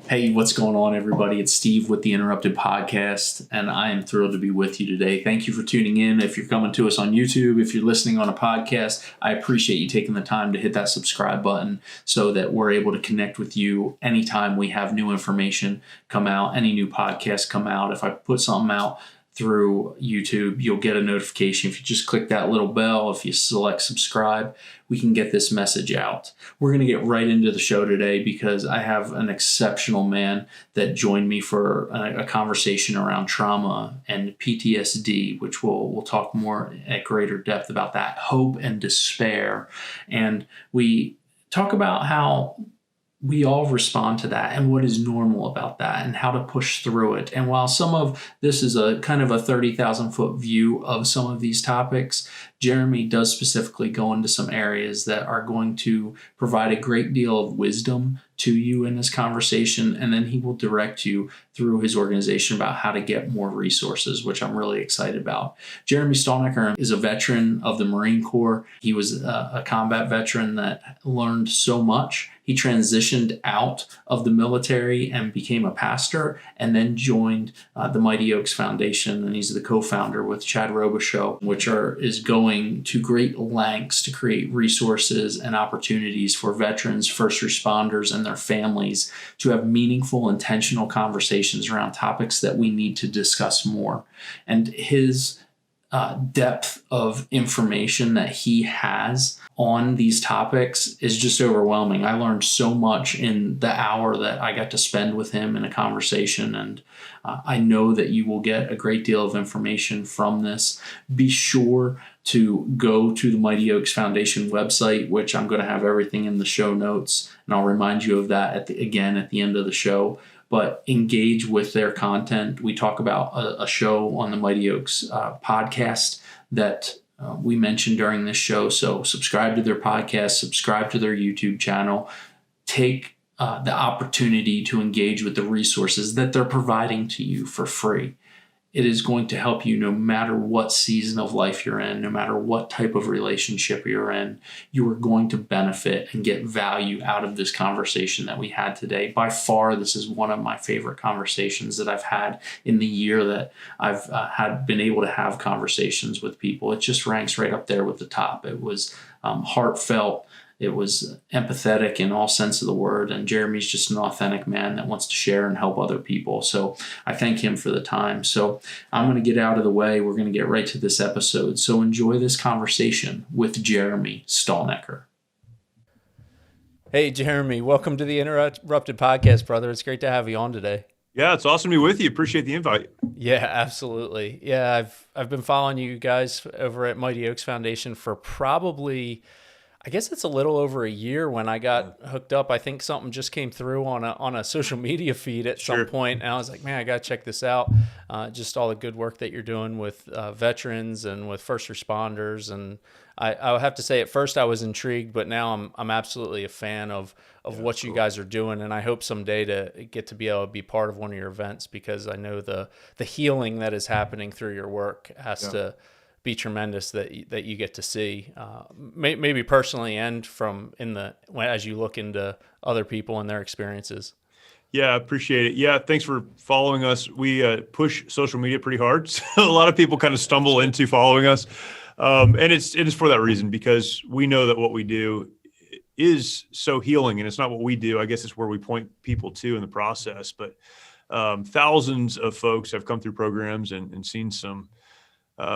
Hey, what's going on, everybody? It's Steve with the Interrupted Podcast, and I am thrilled to be with you today. Thank you for tuning in. If you're coming to us on YouTube, if you're listening on a podcast, I appreciate you taking the time to hit that subscribe button so that we're able to connect with you anytime we have new information come out, any new podcasts come out. If I put something out through YouTube, you'll get a notification. If you just click that little bell, if you select subscribe, we can get this message out. We're going to get right into the show today because I have an exceptional man that joined me for a conversation around trauma and PTSD, which we'll talk more at greater depth about that, hope and despair. And we talk about how we all respond to that and what is normal about that and how to push through it. And while some of this is a kind of a 30,000 foot view of some of these topics, Jeremy does specifically go into some areas that are going to provide a great deal of wisdom to you in this conversation. And then he will direct you through his organization about how to get more resources, which I'm really excited about. Jeremy Stalnecker is a veteran of the Marine Corps. He was a combat veteran that learned so much. He transitioned out of the military and became a pastor, and then joined the Mighty Oaks Foundation, and he's the co-founder with Chad Robichaux, which is going to great lengths to create resources and opportunities for veterans, first responders, and their families to have meaningful, intentional conversations around topics that we need to discuss more. And his depth of information that he has on these topics is just overwhelming. I learned so much in the hour that I got to spend with him in a conversation, and I know that you will get a great deal of information from this. Be sure to go to the Mighty Oaks Foundation website, which I'm going to have everything in the show notes, and I'll remind you of that again at the end of the show. But engage with their content. We talk about a show on the Mighty Oaks podcast that we mentioned during this show. So subscribe to their podcast, subscribe to their YouTube channel. Take the opportunity to engage with the resources that they're providing to you for free. It is going to help you no matter what season of life you're in, no matter what type of relationship you're in. You are going to benefit and get value out of this conversation that we had today. By far, this is one of my favorite conversations that I've had in the year that I've been able to have conversations with people. It just ranks right up there with the top. It was heartfelt. It was empathetic in all sense of the word, and Jeremy's just an authentic man that wants to share and help other people. So I thank him for the time. So I'm going to get out of the way. We're going to get right to this episode. So enjoy this conversation with Jeremy Stalnecker. Hey, Jeremy, welcome to the Interrupted Podcast, brother. It's great to have you on today. Yeah, it's awesome to be with you. Appreciate the invite. Yeah, absolutely. Yeah, I've been following you guys over at Mighty Oaks Foundation for probably, I guess it's a little over a year when I got hooked up. I think something just came through on a social media feed at some point, and I was like, man, I got to check this out. Just all the good work that you're doing with veterans and with first responders. And I have to say, at first I was intrigued, but now I'm absolutely a fan of what you guys are doing, and I hope someday to get to be able to be part of one of your events, because I know the healing that is happening through your work has to be tremendous that you get to see, maybe personally and as you look into other people and their experiences. Yeah, I appreciate it. Yeah, thanks for following us. We push social media pretty hard, so a lot of people kind of stumble into following us, and it is for that reason, because we know that what we do is so healing, and it's not what we do. I guess it's where we point people to in the process. But thousands of folks have come through programs and seen some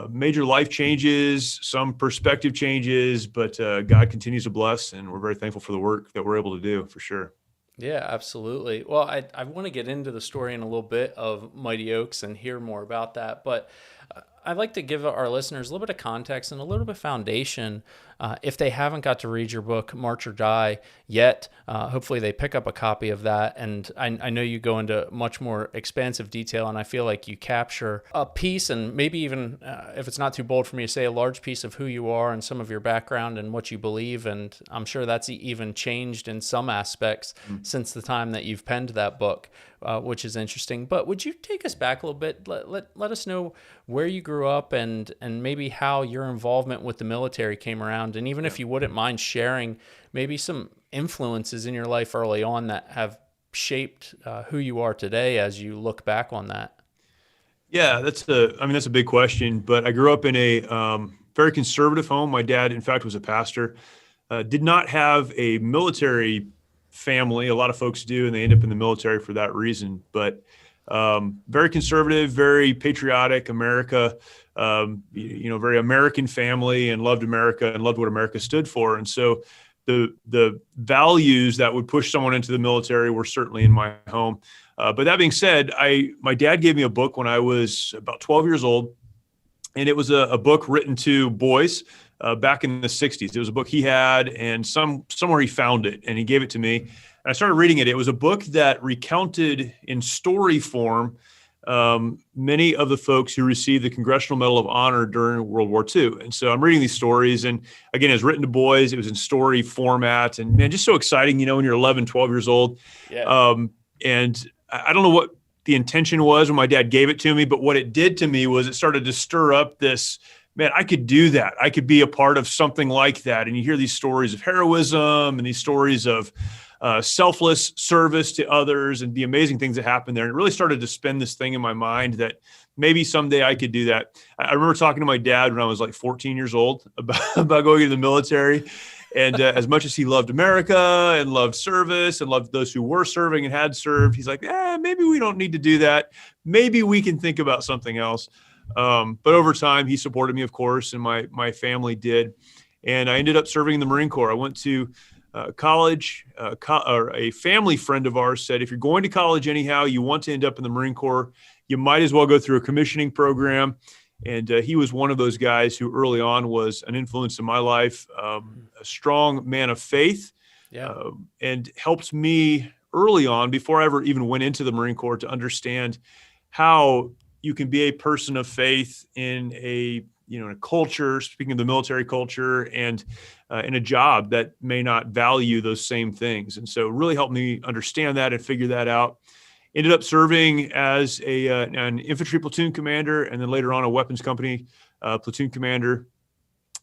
major life changes, some perspective changes, but God continues to bless, and we're very thankful for the work that we're able to do, for sure. Yeah, absolutely. Well, I want to get into the story in a little bit of Mighty Oaks and hear more about that, but I'd like to give our listeners a little bit of context and a little bit of foundation. If they haven't got to read your book, March or Die, yet, hopefully they pick up a copy of that. And I know you go into much more expansive detail, and I feel like you capture a piece, and maybe even, if it's not too bold for me to say, a large piece of who you are and some of your background and what you believe. And I'm sure that's even changed in some aspects since the time that you've penned that book, which is interesting. But would you take us back a little bit? Let us know where you grew up and maybe how your involvement with the military came around. And even if you wouldn't mind sharing maybe some influences in your life early on that have shaped who you are today as you look back on that? Yeah, that's a big question, but I grew up in a very conservative home. My dad, in fact, was a pastor. Did not have a military family. A lot of folks do, and they end up in the military for that reason. But very conservative, very patriotic, America, very American family, and loved America and loved what America stood for. And so the values that would push someone into the military were certainly in my home. But that being said, my dad gave me a book when I was about 12 years old, and it was a book written to boys back in the 60s. It was a book he had, and somewhere he found it, and he gave it to me. And I started reading it. It was a book that recounted in story form many of the folks who received the Congressional Medal of Honor during World War II. And so I'm reading these stories, and again, it was written to boys. It was in story format, and man, just so exciting, when you're 11, 12 years old. Yeah. And I don't know what the intention was when my dad gave it to me, but what it did to me was it started to stir up this, man, I could do that. I could be a part of something like that. And you hear these stories of heroism and these stories of selfless service to others and the amazing things that happen there. And it really started to spin this thing in my mind that maybe someday I could do that. I remember talking to my dad when I was like 14 years old about going into the military. And as much as he loved America and loved service and loved those who were serving and had served, he's like, maybe we don't need to do that. Maybe we can think about something else. But over time, he supported me, of course, and my family did. And I ended up serving in the Marine Corps. I went to college. Or a family friend of ours said, if you're going to college anyhow, you want to end up in the Marine Corps, you might as well go through a commissioning program. And he was one of those guys who early on was an influence in my life, a strong man of faith, and helped me early on, before I ever even went into the Marine Corps, to understand how you can be a person of faith in a culture, speaking of the military culture, and in a job that may not value those same things. And so it really helped me understand that and figure that out. Ended up serving as an infantry platoon commander, and then later on a weapons company platoon commander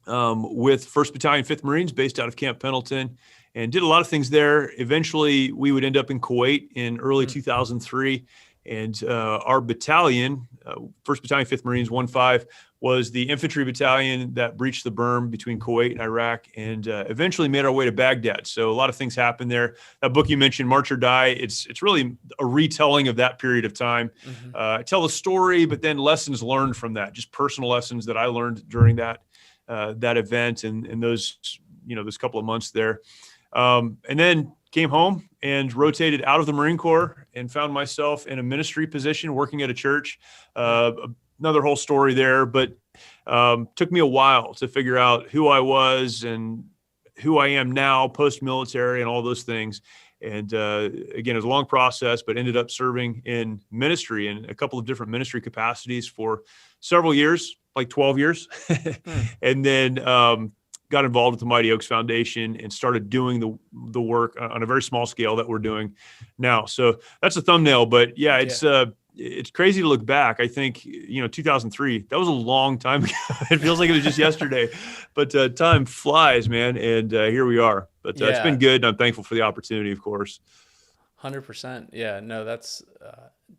with 1st Battalion, 5th Marines, based out of Camp Pendleton, and did a lot of things there. Eventually, we would end up in Kuwait in early 2003, and our battalion, 1st Battalion, 5th Marines, 1-5, was the infantry battalion that breached the berm between Kuwait and Iraq, and eventually made our way to Baghdad. So a lot of things happened there. That book you mentioned, March or Die, it's really a retelling of that period of time. I tell the story, but then lessons learned from that, just personal lessons that I learned during that event and those couple of months there. And then came home and rotated out of the Marine Corps and found myself in a ministry position working at a church. Another whole story there, but took me a while to figure out who I was and who I am now, post-military and all those things. And again, it was a long process, but ended up serving in ministry in a couple of different ministry capacities for several years, like 12 years. And then got involved with the Mighty Oaks Foundation and started doing the work on a very small scale that we're doing now. So that's a thumbnail, but it's crazy to look back. I think, 2003, that was a long time ago. It feels like it was just yesterday, but time flies, man. And here we are, but it's been good. And I'm thankful for the opportunity, of course. 100%. Yeah, no, that's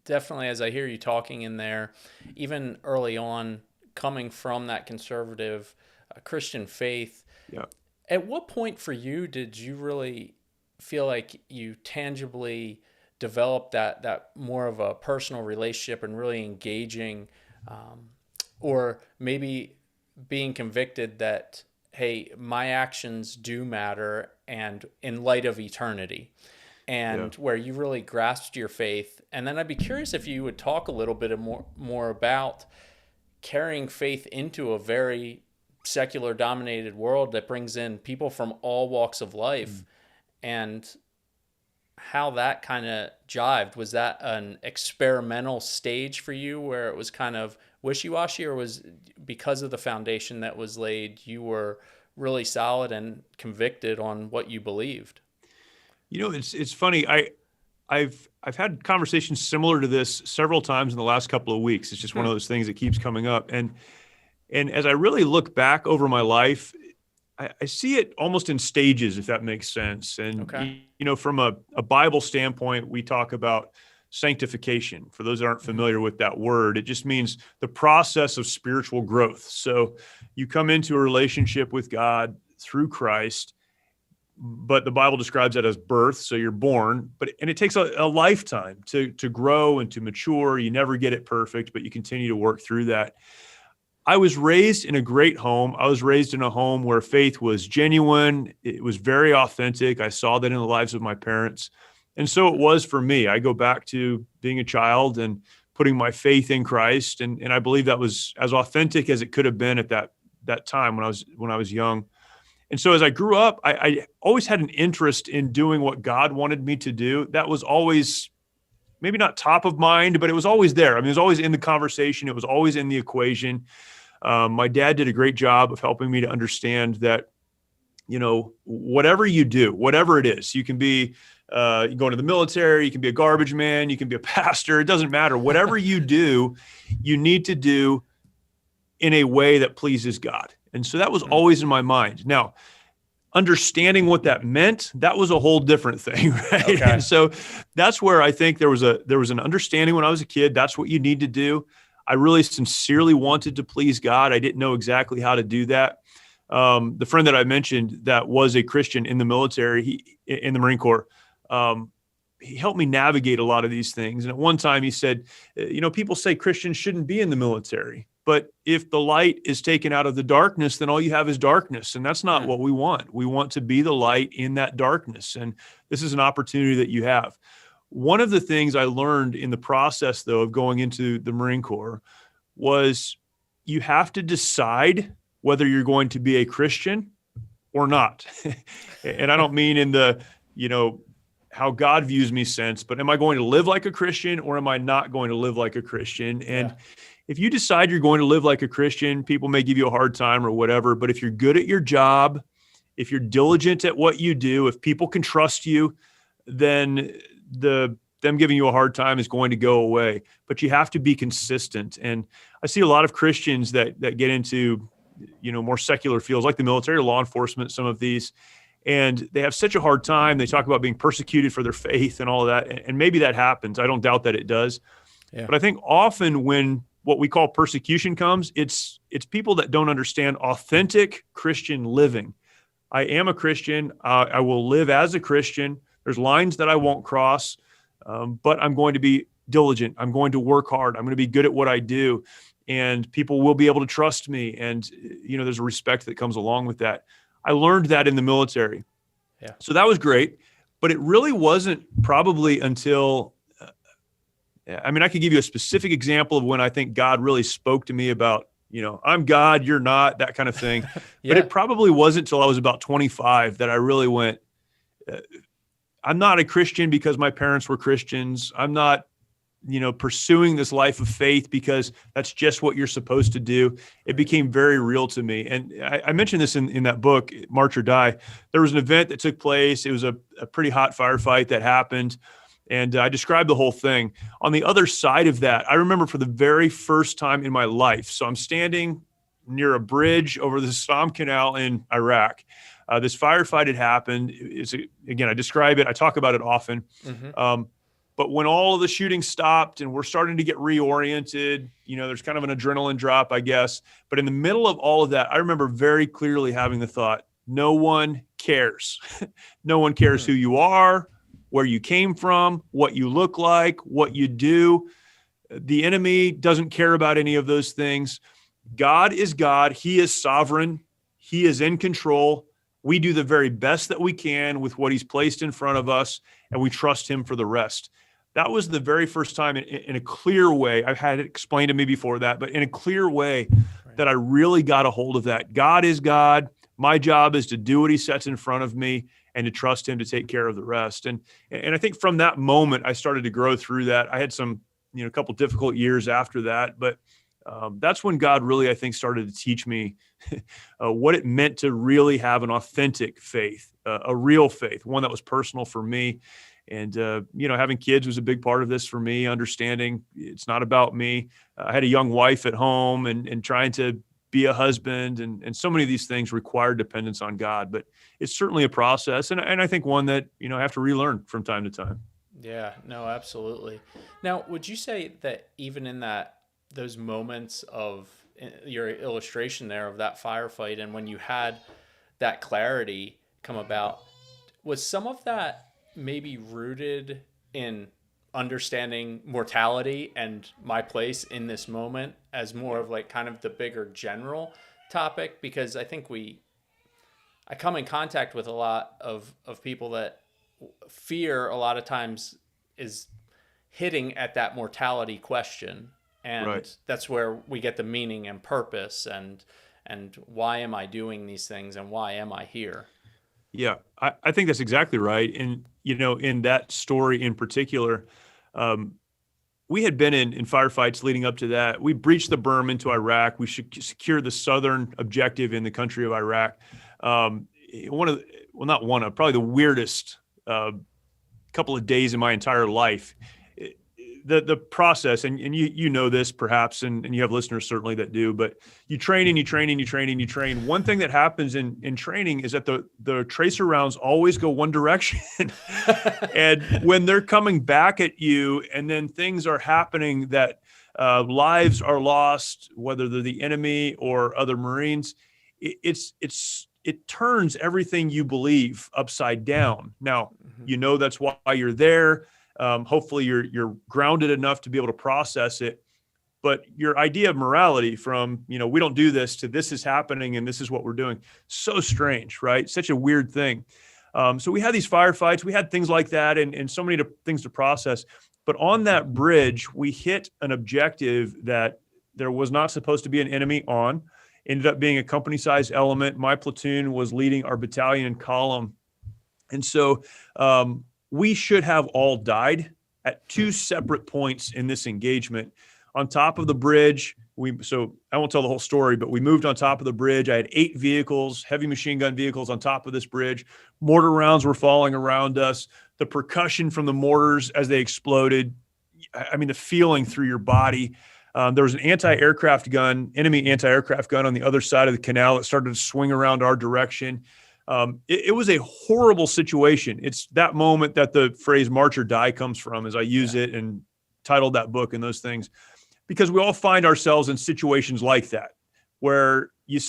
definitely, as I hear you talking in there, even early on, coming from that conservative Christian faith. Yeah. At what point for you did you really feel like you tangibly developed that more of a personal relationship and really engaging, or maybe being convicted that, hey, my actions do matter, and in light of eternity, and where you really grasped your faith? And then I'd be curious if you would talk a little bit more about carrying faith into a very secular dominated world that brings in people from all walks of life, and how that kind of jived. Was that an experimental stage for you where it was kind of wishy-washy, or was because of the foundation that was laid, you were really solid and convicted on what you believed? It's funny. I've had conversations similar to this several times in the last couple of weeks. It's just one of those things that keeps coming up. And as I really look back over my life, I see it almost in stages, if that makes sense. And, Okay. from a Bible standpoint, we talk about sanctification. For those that aren't familiar with that word, it just means the process of spiritual growth. So you come into a relationship with God through Christ, but the Bible describes that as birth. So you're born, and it takes a lifetime to grow and to mature. You never get it perfect, but you continue to work through that. I was raised in a great home. I was raised in a home where faith was genuine. It was very authentic. I saw that in the lives of my parents. And so it was for me. I go back to being a child and putting my faith in Christ. And I believe that was as authentic as it could have been at that time when I was young. And so as I grew up, I always had an interest in doing what God wanted me to do. That was always maybe not top of mind, but it was always there. I mean, it was always in the conversation. It was always in the equation. My dad did a great job of helping me to understand that, whatever you do, whatever it is, you can be going to the military, you can be a garbage man, you can be a pastor. It doesn't matter. Whatever you do, you need to do in a way that pleases God. And so that was always in my mind. Now, understanding what that meant, that was a whole different thing, right? Okay. And so that's where I think there was an understanding when I was a kid. That's what you need to do. I really sincerely wanted to please God. I didn't know exactly how to do that. The friend that I mentioned that was a Christian in the military, in the Marine Corps, he helped me navigate a lot of these things. And at one time he said, people say Christians shouldn't be in the military, but if the light is taken out of the darkness, then all you have is darkness. And that's not what we want. We want to be the light in that darkness. And this is an opportunity that you have. One of the things I learned in the process, though, of going into the Marine Corps was you have to decide whether you're going to be a Christian or not. And I don't mean in the, how God views me sense, but am I going to live like a Christian or am I not going to live like a Christian? And if you decide you're going to live like a Christian, people may give you a hard time or whatever, but if you're good at your job, if you're diligent at what you do, if people can trust you, then them giving you a hard time is going to go away. But you have to be consistent. And I see a lot of Christians that get into, more secular fields like the military or law enforcement, some of these, and they have such a hard time. They talk about being persecuted for their faith and all of that. And maybe that happens. I don't doubt that it does. Yeah. But I think often when what we call persecution comes, it's people that don't understand authentic Christian living. I am a Christian. I will live as a Christian. There's lines that I won't cross, but I'm going to be diligent. I'm going to work hard. I'm going to be good at what I do, and people will be able to trust me. And, there's a respect that comes along with that. I learned that in the military. Yeah. So that was great, but it really wasn't probably until, I could give you a specific example of when I think God really spoke to me about, I'm God, you're not, that kind of thing. Yeah. But it probably wasn't until I was about 25 that I really went, I'm not a Christian because my parents were Christians. I'm not, pursuing this life of faith because that's just what you're supposed to do. It became very real to me. And I mentioned this in that book, March or Die. There was an event that took place. It was a pretty hot firefight that happened. And I described the whole thing. On the other side of that, I remember for the very first time in my life. So I'm standing near a bridge over the Saddam Canal in Iraq. This firefight had happened. Again, I describe it. I talk about it often. Mm-hmm. But when all of the shooting stopped and we're starting to get reoriented, there's kind of an adrenaline drop, I guess. But in the middle of all of that, I remember very clearly having the thought, no one cares. No one cares who you are, where you came from, what you look like, what you do. The enemy doesn't care about any of those things. God is God. He is sovereign. He is in control. We do the very best that we can with what he's placed in front of us, and we trust him for the rest. That was the very first time in a clear way. I've had it explained to me before that, but in a clear way that I really got a hold of that. God is God. My job is to do what he sets in front of me and to trust him to take care of the rest. And I think from that moment, I started to grow through that. I had some, a couple difficult years after that, but that's when God really, I think, started to teach me what it meant to really have an authentic faith, a real faith, one that was personal for me. And, having kids was a big part of this for me, understanding it's not about me. I had a young wife at home and trying to, be a husband, and so many of these things require dependence on God. But it's certainly a process, and I think one that I have to relearn from time to time. Yeah, no, absolutely. Now, would you say that even in those moments of your illustration there of that firefight, and when you had that clarity come about, was some of that maybe rooted in understanding mortality and my place in this moment as more of like kind of the bigger general topic? Because I think I come in contact with a lot of people that fear a lot of times is hitting at that mortality question. And Right. that's where we get the meaning and purpose and why am I doing these things and why am I here? Yeah, I think that's exactly right. And, in that story in particular, we had been in firefights leading up to that. We breached the berm into Iraq. We should secure the southern objective in the country of Iraq. Probably the weirdest couple of days in my entire life. The process, and you know this perhaps, and you have listeners certainly that do, but you train and you train and you train and you train. One thing that happens in training is that the tracer rounds always go one direction. And when they're coming back at you and then things are happening that lives are lost, whether they're the enemy or other Marines, it turns everything you believe upside down. Now, that's why you're there. Hopefully you're grounded enough to be able to process it, but your idea of morality from, we don't do this to this is happening and this is what we're doing. So strange, right? Such a weird thing. So we had these firefights, we had things like that and so many things to process, but on that bridge, we hit an objective that there was not supposed to be an enemy on, ended up being a company-sized element. My platoon was leading our battalion and column. And so, we should have all died at two separate points in this engagement. On top of the bridge, so I won't tell the whole story, but we moved on top of the bridge. I had 8 vehicles, heavy machine gun vehicles on top of this bridge. Mortar rounds were falling around us. The percussion from the mortars as they exploded, the feeling through your body. There was an enemy anti-aircraft gun on the other side of the canal that started to swing around our direction. It was a horrible situation. It's that moment that the phrase march or die comes from, as I use it and titled that book and those things, because we all find ourselves in situations like that, where you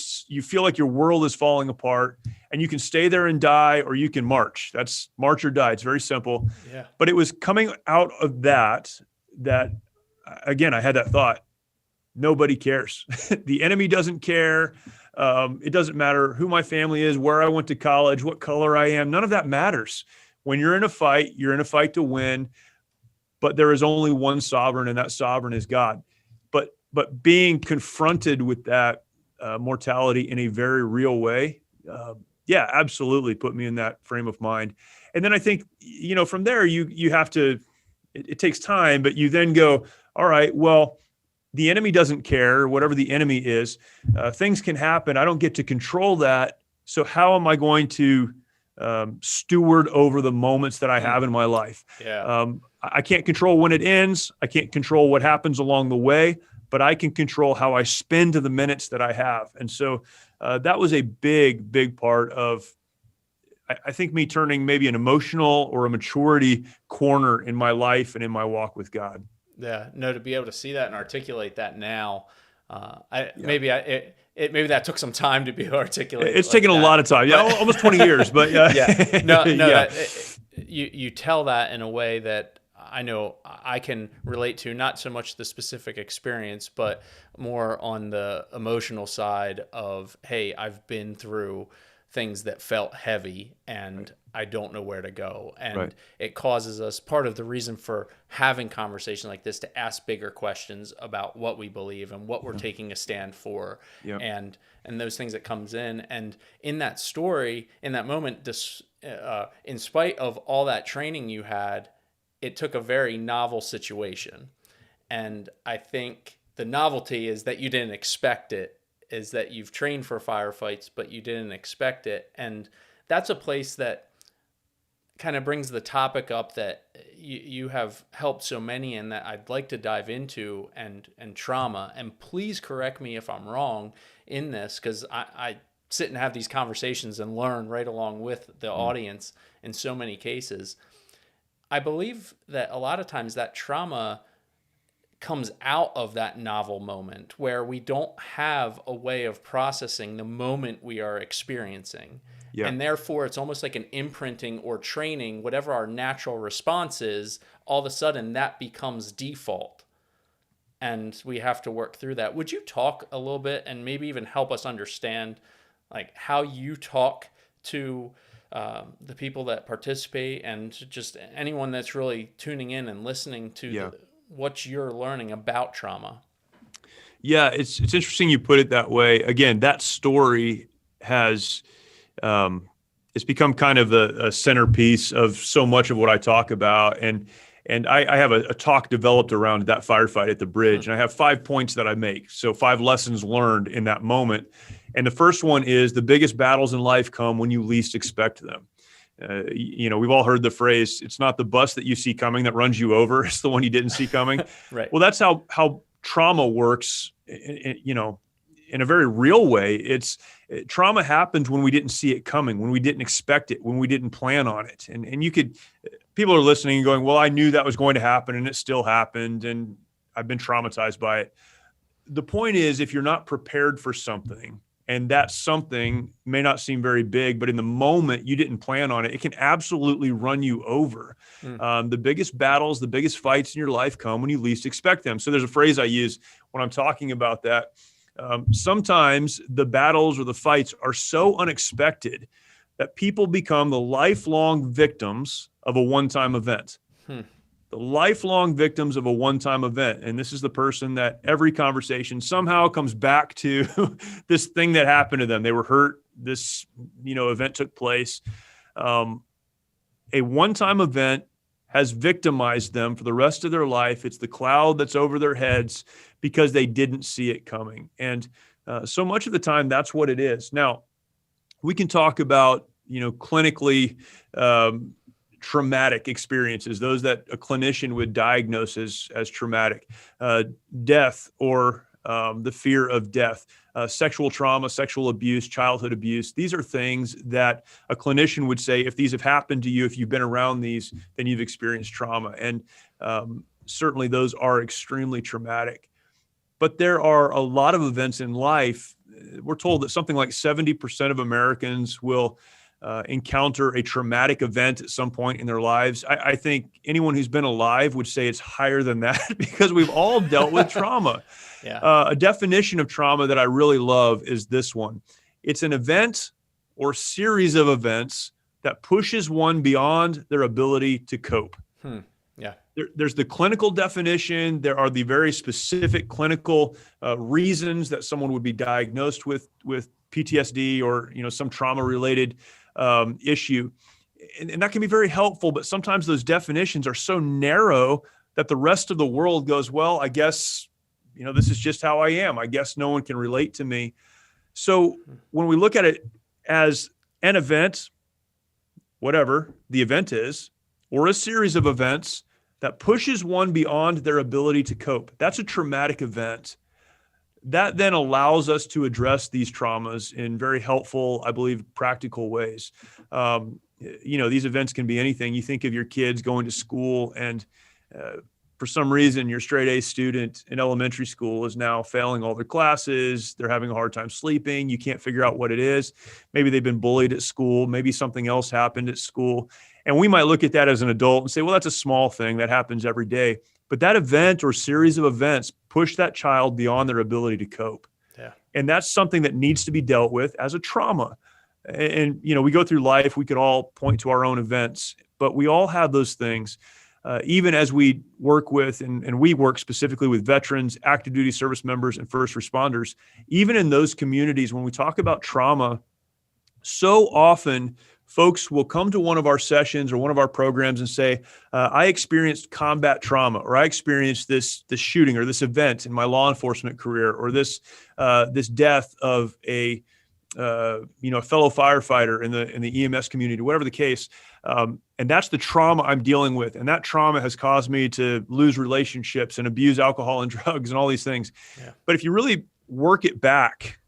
feel like your world is falling apart and you can stay there and die, or you can march. That's march or die. It's very simple. Yeah. But it was coming out of that again, I had that thought, nobody cares. The enemy doesn't care. It doesn't matter who my family is, where I went to college, what color I am. None of that matters. When you're in a fight, you're in a fight to win, but there is only one sovereign, and that sovereign is God. But being confronted with that mortality in a very real way, absolutely put me in that frame of mind. And then I think, from there, you have to, it takes time, but you then go, all right, well, the enemy doesn't care, whatever the enemy is. Things can happen. I don't get to control that. So how am I going to steward over the moments that I have in my life? Yeah. I can't control when it ends. I can't control what happens along the way, but I can control how I spend the minutes that I have. And so that was a big, big part of, I think, me turning maybe an emotional or a maturity corner in my life and in my walk with God. Yeah, no, to be able to see that and articulate that now, maybe that took some time to be articulated. It's taken a lot of time. Yeah, almost 20 years, but yeah, no, yeah. You tell that in a way that I know I can relate to, not so much the specific experience, but more on the emotional side of, hey, I've been through things that felt heavy and I don't know where to go. And it causes us, part of the reason for having conversation like this, to ask bigger questions about what we believe and what we're taking a stand for, and those things that comes in. And in that story, in that moment, in spite of all that training you had, it took a very novel situation. And I think the novelty is that you didn't expect it, is that you've trained for firefights, but you didn't expect it. And that's a place that kind of brings the topic up that you have helped so many in, that I'd like to dive into, and trauma. And please correct me if I'm wrong in this, because I sit and have these conversations and learn right along with the audience in so many cases. I believe that a lot of times that trauma comes out of that novel moment where we don't have a way of processing the moment we are experiencing. Yeah. And therefore, it's almost like an imprinting or training, whatever our natural response is, all of a sudden that becomes default. And we have to work through that. Would you talk a little bit and maybe even help us understand like how you talk to the people that participate, and just anyone that's really tuning in and listening to what you're learning about trauma? Yeah, it's interesting you put it that way. Again, that story has it's become kind of a centerpiece of so much of what I talk about. And I have a talk developed around that firefight at the bridge, and I have 5 points that I make. So 5 lessons learned in that moment. And the first one is the biggest battles in life come when you least expect them. We've all heard the phrase, it's not the bus that you see coming that runs you over, it's the one you didn't see coming. Right. Well, that's how trauma works, in a very real way. Trauma happens when we didn't see it coming, when we didn't expect it, when we didn't plan on it. And people are listening and going, well, I knew that was going to happen and it still happened, and I've been traumatized by it. The point is, if you're not prepared for something, and that something may not seem very big, but in the moment you didn't plan on it, it can absolutely run you over. The biggest battles, the biggest fights in your life come when you least expect them. So there's a phrase I use when I'm talking about that. Sometimes the battles or the fights are so unexpected that people become the lifelong victims of a one-time event. The lifelong victims of a one-time event. And this is the person that every conversation somehow comes back to this thing that happened to them. They were hurt. This, event took place. A one-time event has victimized them for the rest of their life. It's the cloud that's over their heads because they didn't see it coming. And so much of the time, that's what it is. Now, we can talk about, clinically traumatic experiences, those that a clinician would diagnose as traumatic, death or the fear of death, sexual trauma, sexual abuse, childhood abuse. These are things that a clinician would say, if these have happened to you, if you've been around these, then you've experienced trauma. And certainly those are extremely traumatic. But there are a lot of events in life. We're told that something like 70% of Americans will encounter a traumatic event at some point in their lives. I think anyone who's been alive would say it's higher than that because we've all dealt with trauma. A definition of trauma that I really love is this one. It's an event or series of events that pushes one beyond their ability to cope. There's the clinical definition. There are the very specific clinical reasons that someone would be diagnosed with PTSD or some trauma-related issue. And that can be very helpful, but sometimes those definitions are so narrow that the rest of the world goes, well, I guess, this is just how I am. I guess no one can relate to me. So when we look at it as an event, whatever the event is, or a series of events that pushes one beyond their ability to cope, that's a traumatic event. That then allows us to address these traumas in very helpful, I believe, practical ways. These events can be anything. You think of your kids going to school and for some reason, your straight A student in elementary school is now failing all their classes. They're having a hard time sleeping. You can't figure out what it is. Maybe they've been bullied at school. Maybe something else happened at school. And we might look at that as an adult and say, well, that's a small thing that happens every day. But that event or series of events push that child beyond their ability to cope. And that's something that needs to be dealt with as a trauma. And we go through life, we could all point to our own events, but we all have those things. Even as we work with, and we work specifically with veterans, active duty service members, and first responders, even in those communities, when we talk about trauma, so often folks will come to one of our sessions or one of our programs and say, I experienced combat trauma, or I experienced this shooting or this event in my law enforcement career, or this death of a a fellow firefighter in the EMS community, whatever the case. And that's the trauma I'm dealing with. And that trauma has caused me to lose relationships and abuse alcohol and drugs and all these things. Yeah. But if you really work it back,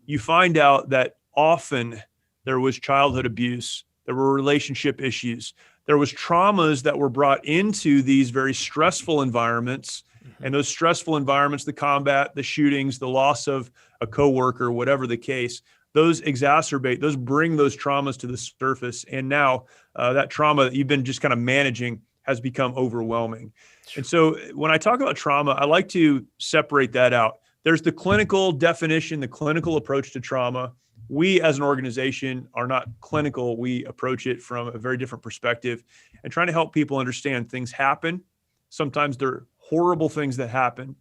you find out that often there was childhood abuse, there were relationship issues, there was traumas that were brought into these very stressful environments. And those stressful environments, the combat, the shootings, the loss of a coworker, whatever the case, those bring those traumas to the surface. And now that trauma that you've been just kind of managing has become overwhelming. And so when I talk about trauma, I like to separate that out. There's the clinical definition, the clinical approach to trauma. We as an organization are not clinical. We approach it from a very different perspective and trying to help people understand things happen. Sometimes they're horrible things that happen.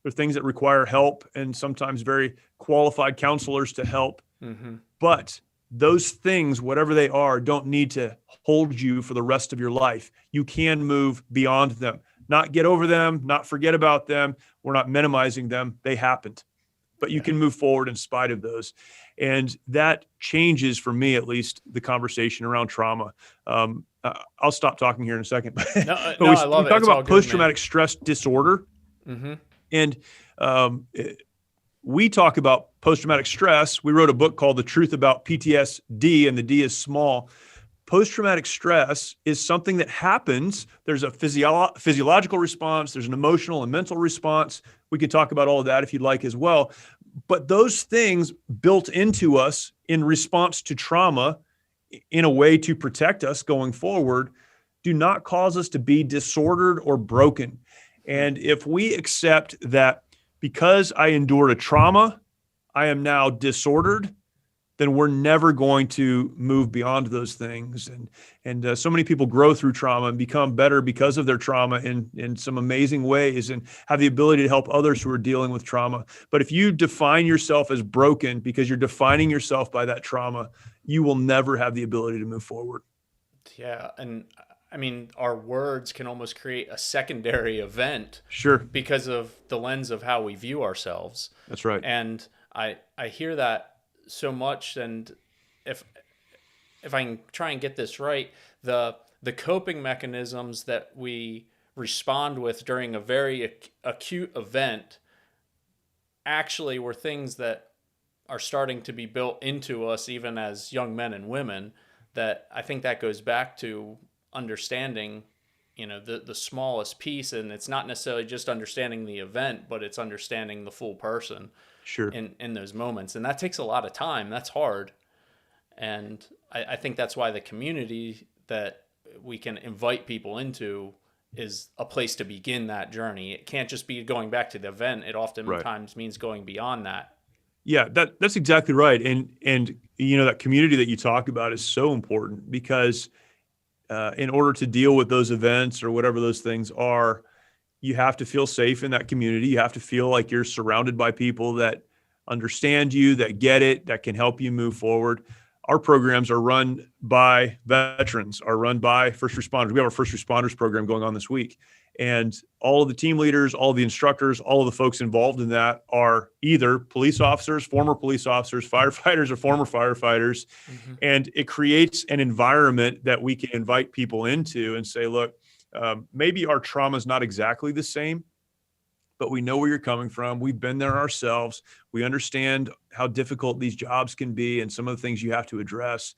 They're things that require help and sometimes very qualified counselors to help. Mm-hmm. But those things, whatever they are, don't need to hold you for the rest of your life. You can move beyond them, not get over them, not forget about them. We're not minimizing them. They happened, but you can move forward in spite of those. And that changes, for me at least, the conversation around trauma. I'll stop talking here in a second. No, we I love it. talk It's all about good, post-traumatic stress disorder. Mm-hmm. And we talk about post-traumatic stress. We wrote a book called The Truth About PTSD, and the D is small. Post-traumatic stress is something that happens. There's a physiological response. There's an emotional and mental response. We could talk about all of that if you'd like as well. But those things built into us in response to trauma in a way to protect us going forward do not cause us to be disordered or broken. And if we accept that because I endured a trauma, I am now disordered, then we're never going to move beyond those things. And so many people grow through trauma and become better because of their trauma in some amazing ways and have the ability to help others who are dealing with trauma. But if you define yourself as broken because you're defining yourself by that trauma, you will never have the ability to move forward. Yeah. And I mean, our words can almost create a secondary event. Sure. Because of the lens of how we view ourselves. That's right. And I hear that so much. And if I can try and get this right, the coping mechanisms that we respond with during a very acute event actually were things that are starting to be built into us even as young men and women, that I think that goes back to understanding, the smallest piece. And it's not necessarily just understanding the event, but it's understanding the full person. Sure. In those moments. And that takes a lot of time. That's hard. And I think that's why the community that we can invite people into is a place to begin that journey. It can't just be going back to the event. It oftentimes means going beyond that. Yeah, that's exactly right. And that community that you talk about is so important because in order to deal with those events or whatever those things are, you have to feel safe in that community. You have to feel like you're surrounded by people that understand you, that get it, that can help you move forward. Our programs are run by veterans, are run by first responders. We have our first responders program going on this week. And all of the team leaders, all of the instructors, all of the folks involved in that are either police officers, former police officers, firefighters, or former firefighters. Mm-hmm. And it creates an environment that we can invite people into and say, look, maybe our trauma is not exactly the same, but we know where you're coming from. We've been there ourselves. We understand how difficult these jobs can be and some of the things you have to address.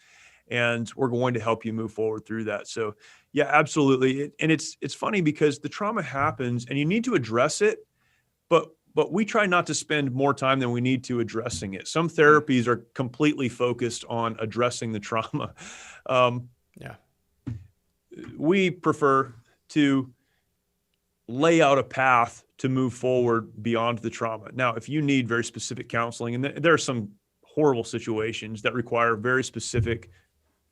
And we're going to help you move forward through that. So yeah, absolutely. And it's funny because the trauma happens and you need to address it, but we try not to spend more time than we need to addressing it. Some therapies are completely focused on addressing the trauma. We prefer to lay out a path to move forward beyond the trauma. Now, if you need very specific counseling, and there are some horrible situations that require very specific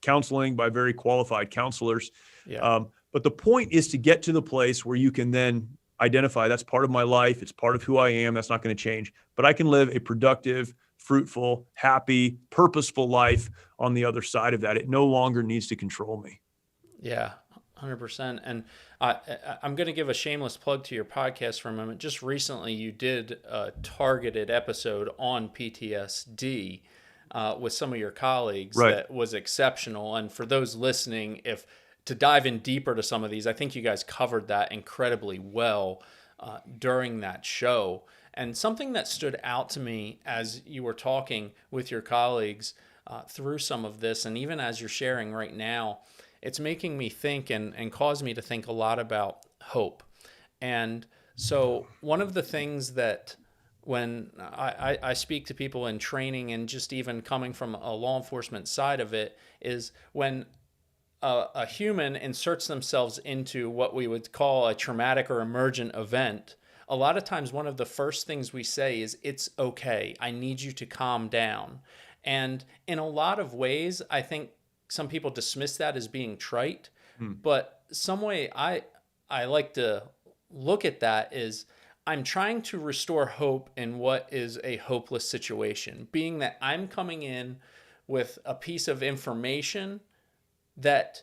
counseling by very qualified counselors. Yeah. But the point is to get to the place where you can then identify that's part of my life. It's part of who I am. That's not going to change, but I can live a productive, fruitful, happy, purposeful life on the other side of that. It no longer needs to control me. Yeah, 100%. And I'm going to give a shameless plug to your podcast for a moment. Just recently, you did a targeted episode on PTSD. with some of your colleagues Right. that was exceptional. And for those listening, if to dive in deeper to some of these, I think you guys covered that incredibly well during that show. And something that stood out to me as you were talking with your colleagues through some of this, and even as you're sharing right now, it's making me think and cause me to think a lot about hope. And so one of the things that when I speak to people in training and just even coming from a law enforcement side of it is when a human inserts themselves into what we would call a traumatic or emergent event, a lot of times one of the first things we say is, it's okay, I need you to calm down. And in a lot of ways, I think some people dismiss that as being trite, but some way I like to look at that is I'm trying to restore hope in what is a hopeless situation, being that I'm coming in with a piece of information that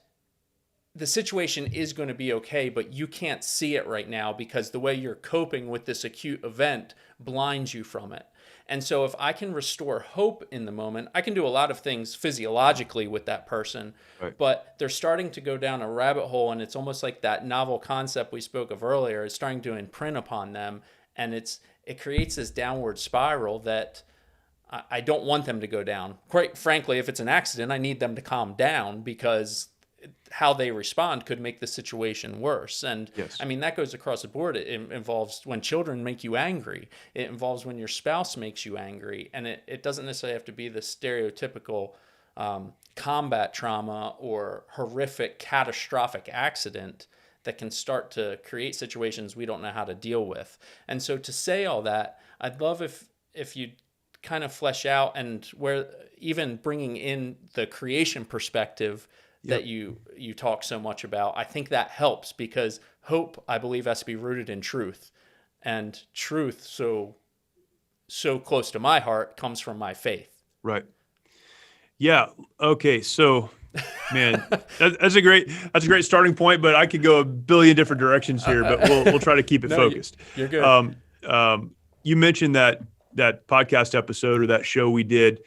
the situation is going to be okay, but you can't see it right now because the way you're coping with this acute event blinds you from it. And so if I can restore hope in the moment, I can do a lot of things physiologically with that person, Right. but they're starting to go down a rabbit hole, and it's almost like that novel concept we spoke of earlier is starting to imprint upon them, and it creates this downward spiral that I don't want them to go down. Quite frankly, if it's an accident, I need them to calm down because how they respond could make the situation worse. And Yes. I mean, that goes across the board. It involves when children make you angry. It involves when your spouse makes you angry. And it doesn't necessarily have to be the stereotypical combat trauma or horrific catastrophic accident that can start to create situations we don't know how to deal with. And so to say all that, I'd love if you kind of flesh out and where even bringing in the creation perspective that you talk so much about. I think that helps because hope, I believe, has to be rooted in truth, and truth so close to my heart comes from my faith. Right. Yeah. Okay. So, man, that's a great starting point, but I could go a billion different directions here, but we'll try to keep it focused. You're good. You mentioned that podcast episode or that show we did.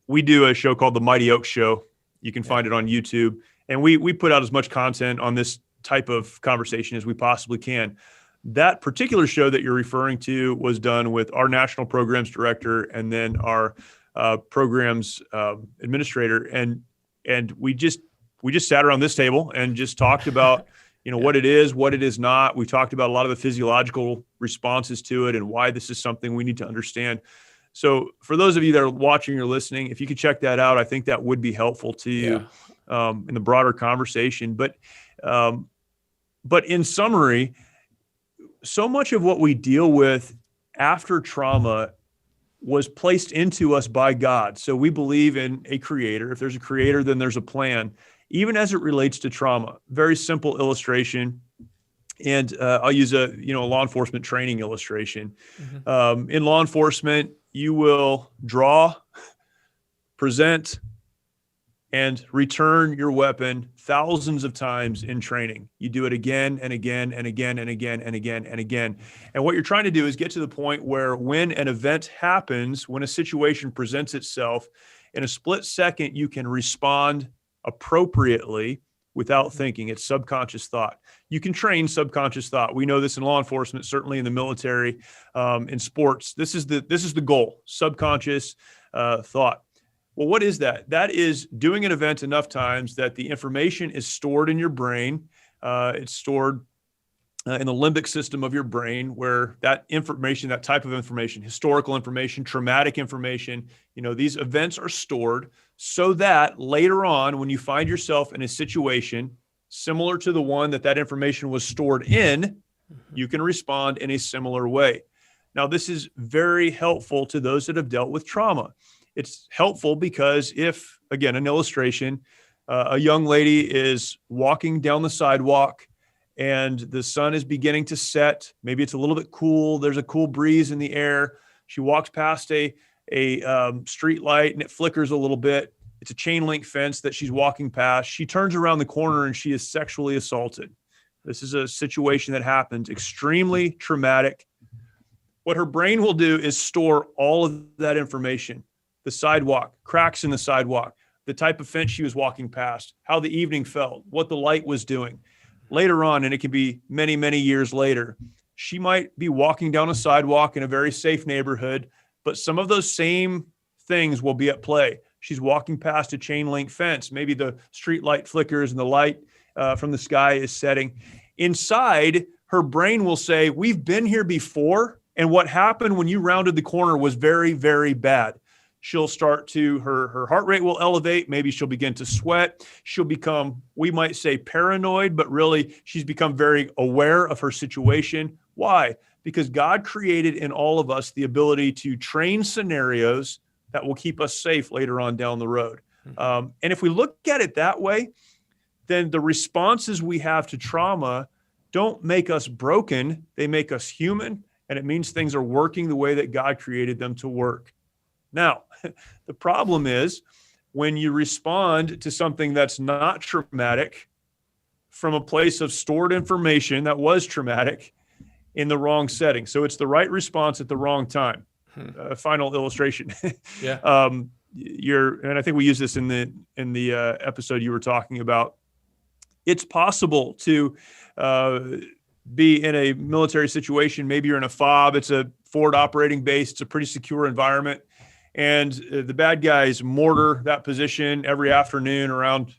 We do a show called the Mighty Oaks Show. You can find it on YouTube, and we put out as much content on this type of conversation as we possibly can. That particular show that you're referring to was done with our national programs director and then our programs administrator, and we just sat around this table and just talked about what it is not. We talked about a lot of the physiological responses to it and why this is something we need to understand. So for those of you that are watching or listening, if you could check that out, I think that would be helpful to you in the broader conversation. But in summary, so much of what we deal with after trauma was placed into us by God. So we believe in a creator. If there's a creator, then there's a plan, even as it relates to trauma. Very simple illustration. And I'll use a law enforcement training illustration. In law enforcement, you will draw, present, and return your weapon thousands of times in training. You do it again and again and again and again and again and again. And what you're trying to do is get to the point where when an event happens, when a situation presents itself, in a split second, you can respond appropriately without thinking. It's subconscious thought. You can train subconscious thought. We know this in law enforcement, certainly in the military, in sports. This is the goal, subconscious thought. Well, what is that? That is doing an event enough times that the information is stored in your brain. It's stored in the limbic system of your brain, where that information, that type of information, historical information, traumatic information, these events are stored so that later on, when you find yourself in a situation similar to the one that information was stored in, you can respond in a similar way. Now, this is very helpful to those that have dealt with trauma. It's helpful because if, again, an illustration, a young lady is walking down the sidewalk and the sun is beginning to set. Maybe it's a little bit cool. There's a cool breeze in the air. She walks past a street light and it flickers a little bit. It's a chain link fence that she's walking past. She turns around the corner and she is sexually assaulted. This is a situation that happens, extremely traumatic. What her brain will do is store all of that information. the sidewalk, cracks in the sidewalk, the type of fence she was walking past, how the evening felt, what the light was doing. Later on, and it can be many, many years later, she might be walking down a sidewalk in a very safe neighborhood, but some of those same things will be at play. She's walking past a chain link fence. Maybe the street light flickers and the light from the sky is setting. Inside, her brain will say, we've been here before, and what happened when you rounded the corner was very, very bad. She'll start to, her heart rate will elevate. Maybe she'll begin to sweat. She'll become, we might say, paranoid, but really she's become very aware of her situation. Why? Because God created in all of us the ability to train scenarios that will keep us safe later on down the road. And if we look at it that way, then the responses we have to trauma don't make us broken. They make us human, and it means things are working the way that God created them to work. Now, the problem is when you respond to something that's not traumatic from a place of stored information that was traumatic in the wrong setting. So it's the right response at the wrong time. Final illustration. Yeah. And I think we use this in the episode you were talking about. It's possible to be in a military situation. Maybe you're in a FOB. It's a forward operating base. It's a pretty secure environment. And the bad guys mortar that position every afternoon around,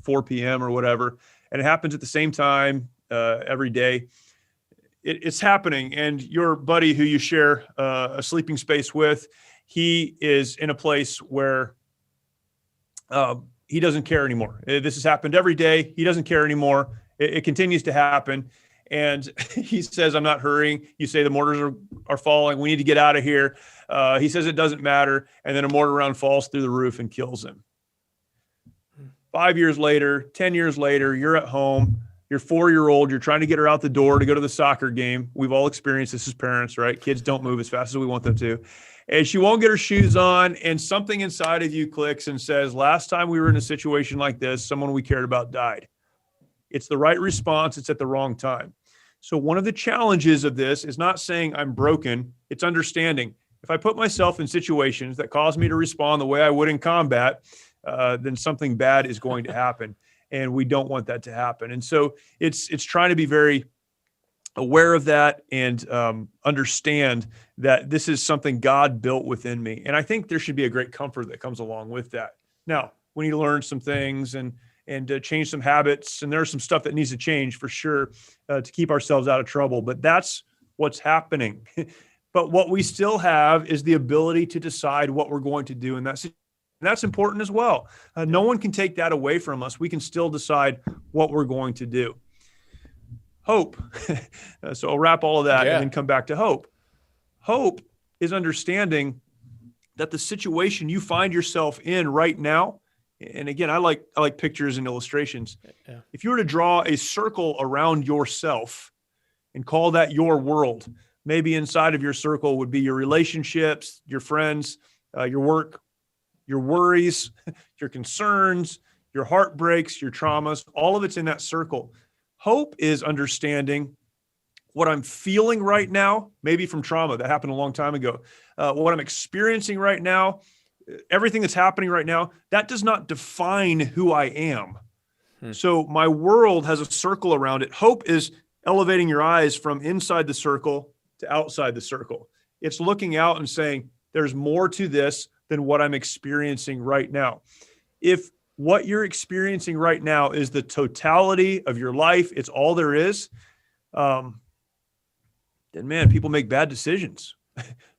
4 p.m. or whatever. And it happens at the same time every day. It's happening. And your buddy who you share a sleeping space with, he is in a place where he doesn't care anymore. This has happened every day. He doesn't care anymore. It continues to happen. And he says, I'm not hurrying. You say the mortars are falling. We need to get out of here. He says it doesn't matter. And then a mortar round falls through the roof and kills him. 5 years later, 10 years later, you're at home. You're 4-year-old. You're trying to get her out the door to go to the soccer game. We've all experienced this as parents, right? Kids don't move as fast as we want them to. And she won't get her shoes on. And something inside of you clicks and says, last time we were in a situation like this, someone we cared about died. It's the right response. It's at the wrong time. So one of the challenges of this is not saying I'm broken. It's understanding. If I put myself in situations that cause me to respond the way I would in combat, then something bad is going to happen. And we don't want that to happen. And so it's trying to be very aware of that and understand that this is something God built within me. And I think there should be a great comfort that comes along with that. Now, we need to learn some things and change some habits. And there's some stuff that needs to change for sure to keep ourselves out of trouble. But that's what's happening. But what we still have is the ability to decide what we're going to do. And that's important as well. No one can take that away from us. We can still decide what we're going to do. Hope. So I'll wrap all of that and then come back to hope. Hope is understanding that the situation you find yourself in right now, and again, I like pictures and illustrations. Yeah. If you were to draw a circle around yourself and call that your world, maybe inside of your circle would be your relationships, your friends, your work, your worries, your concerns, your heartbreaks, your traumas, all of it's in that circle. Hope is understanding what I'm feeling right now, maybe from trauma that happened a long time ago, what I'm experiencing right now, everything that's happening right now, that does not define who I am. So my world has a circle around it. Hope is elevating your eyes from inside the circle to outside the circle. It's looking out and saying, there's more to this than what I'm experiencing right now. If what you're experiencing right now is the totality of your life, it's all there is, then man, people make bad decisions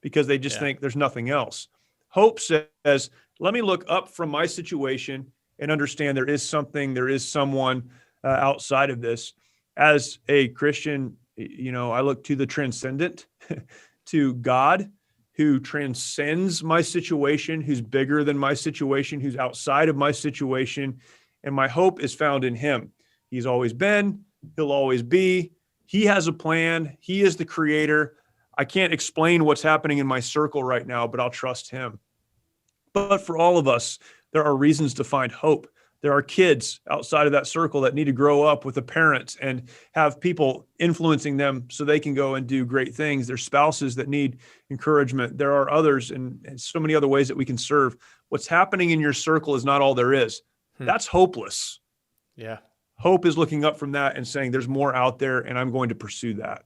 because they just think there's nothing else. Hope says, let me look up from my situation and understand there is something, there is someone outside of this. As a Christian, I look to the transcendent, to God, who transcends my situation, who's bigger than my situation, who's outside of my situation. And my hope is found in him. He's always been, he'll always be. He has a plan. He is the creator. I can't explain what's happening in my circle right now, but I'll trust him. But for all of us, there are reasons to find hope. There are kids outside of that circle that need to grow up with a parent and have people influencing them so they can go and do great things. There's spouses that need encouragement. There are others and so many other ways that we can serve. What's happening in your circle is not all there is. That's hopeless. Yeah. Hope is looking up from that and saying there's more out there and I'm going to pursue that.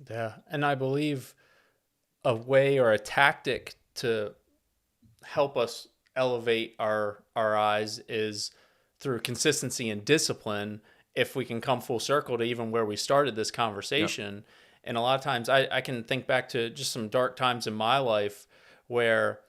Yeah. And I believe a way or a tactic to help us elevate our eyes is through consistency and discipline. If we can come full circle to even where we started this conversation. Yep. And a lot of times I can think back to just some dark times in my life where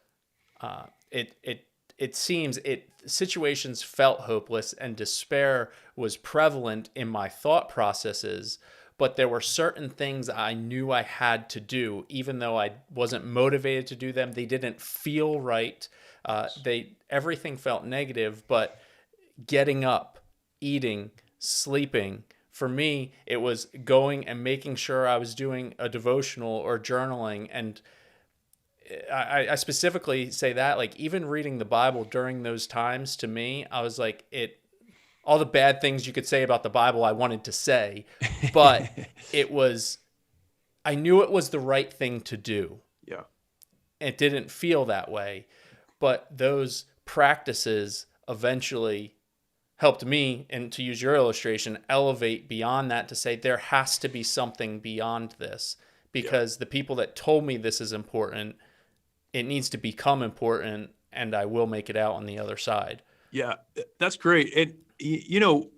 it seems situations felt hopeless and despair was prevalent in my thought processes. But there were certain things I knew I had to do, even though I wasn't motivated to do them. They didn't feel right. Everything felt negative, but getting up, eating, sleeping, for me, it was going and making sure I was doing a devotional or journaling. And I specifically say that, like, even reading the Bible during those times, to me, I was like, all the bad things you could say about the Bible I wanted to say, but I knew it was the right thing to do. Yeah. It didn't feel that way, but those practices eventually helped me, and to use your illustration, elevate beyond that to say there has to be something beyond this, because the people that told me this is important, it needs to become important, and I will make it out on the other side. Yeah, that's great. And, you know,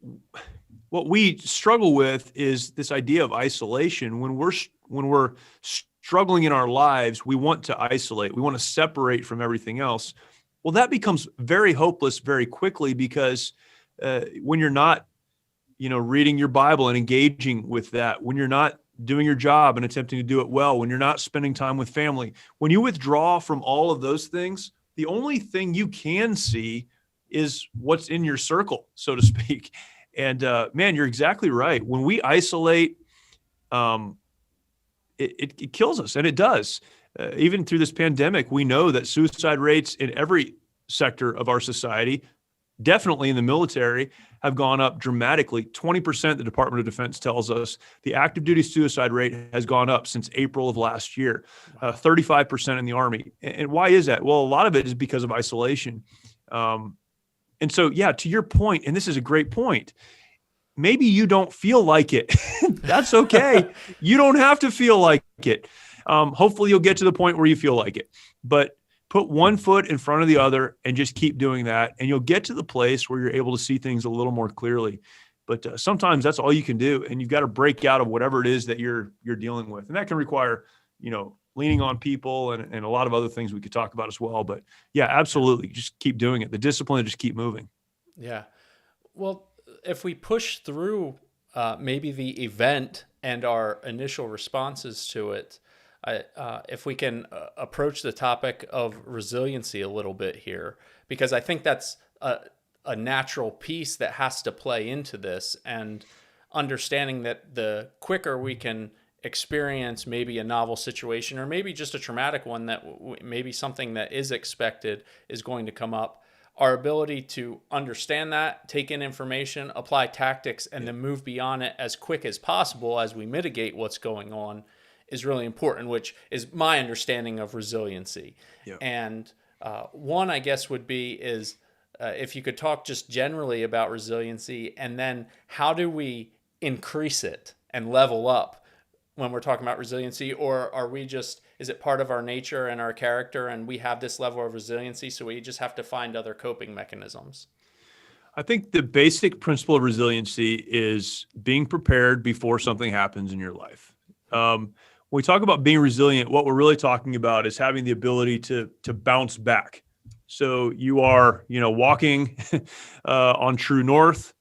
what we struggle with is this idea of isolation. When we're struggling in our lives, we want to isolate. We want to separate from everything else. Well, that becomes very hopeless very quickly, because when you're not, reading your Bible and engaging with that, when you're not doing your job and attempting to do it well, when you're not spending time with family, when you withdraw from all of those things, the only thing you can see is what's in your circle, so to speak. And man, you're exactly right. When we isolate, it kills us, and it does. Even through this pandemic, we know that suicide rates in every sector of our society, definitely in the military, have gone up dramatically. 20%, the Department of Defense tells us. The active duty suicide rate has gone up since April of last year, 35% in the Army. And why is that? Well, a lot of it is because of isolation. And so, yeah, to your point, and this is a great point, maybe you don't feel like it. That's okay. You don't have to feel like it. Hopefully you'll get to the point where you feel like it. But put one foot in front of the other and just keep doing that, and you'll get to the place where you're able to see things a little more clearly. But sometimes that's all you can do, and you've got to break out of whatever it is that you're dealing with. And that can require, leaning on people and a lot of other things we could talk about as well. But yeah, absolutely. Just keep doing it. The discipline to just keep moving. Yeah. Well, if we push through maybe the event and our initial responses to it, if we can approach the topic of resiliency a little bit here, because I think that's a natural piece that has to play into this, and understanding that the quicker we can experience maybe a novel situation, or maybe just a traumatic one, that maybe something that is expected is going to come up, our ability to understand that, take in information, apply tactics, and then move beyond it as quick as possible as we mitigate what's going on is really important, which is my understanding of resiliency. Yeah. And one, I guess, would be is if you could talk just generally about resiliency, and then how do we increase it and level up when we're talking about resiliency? Or is it part of our nature and our character, and we have this level of resiliency, so we just have to find other coping mechanisms? I think the basic principle of resiliency is being prepared before something happens in your life. When we talk about being resilient, what we're really talking about is having the ability to bounce back. So you are, walking on true north,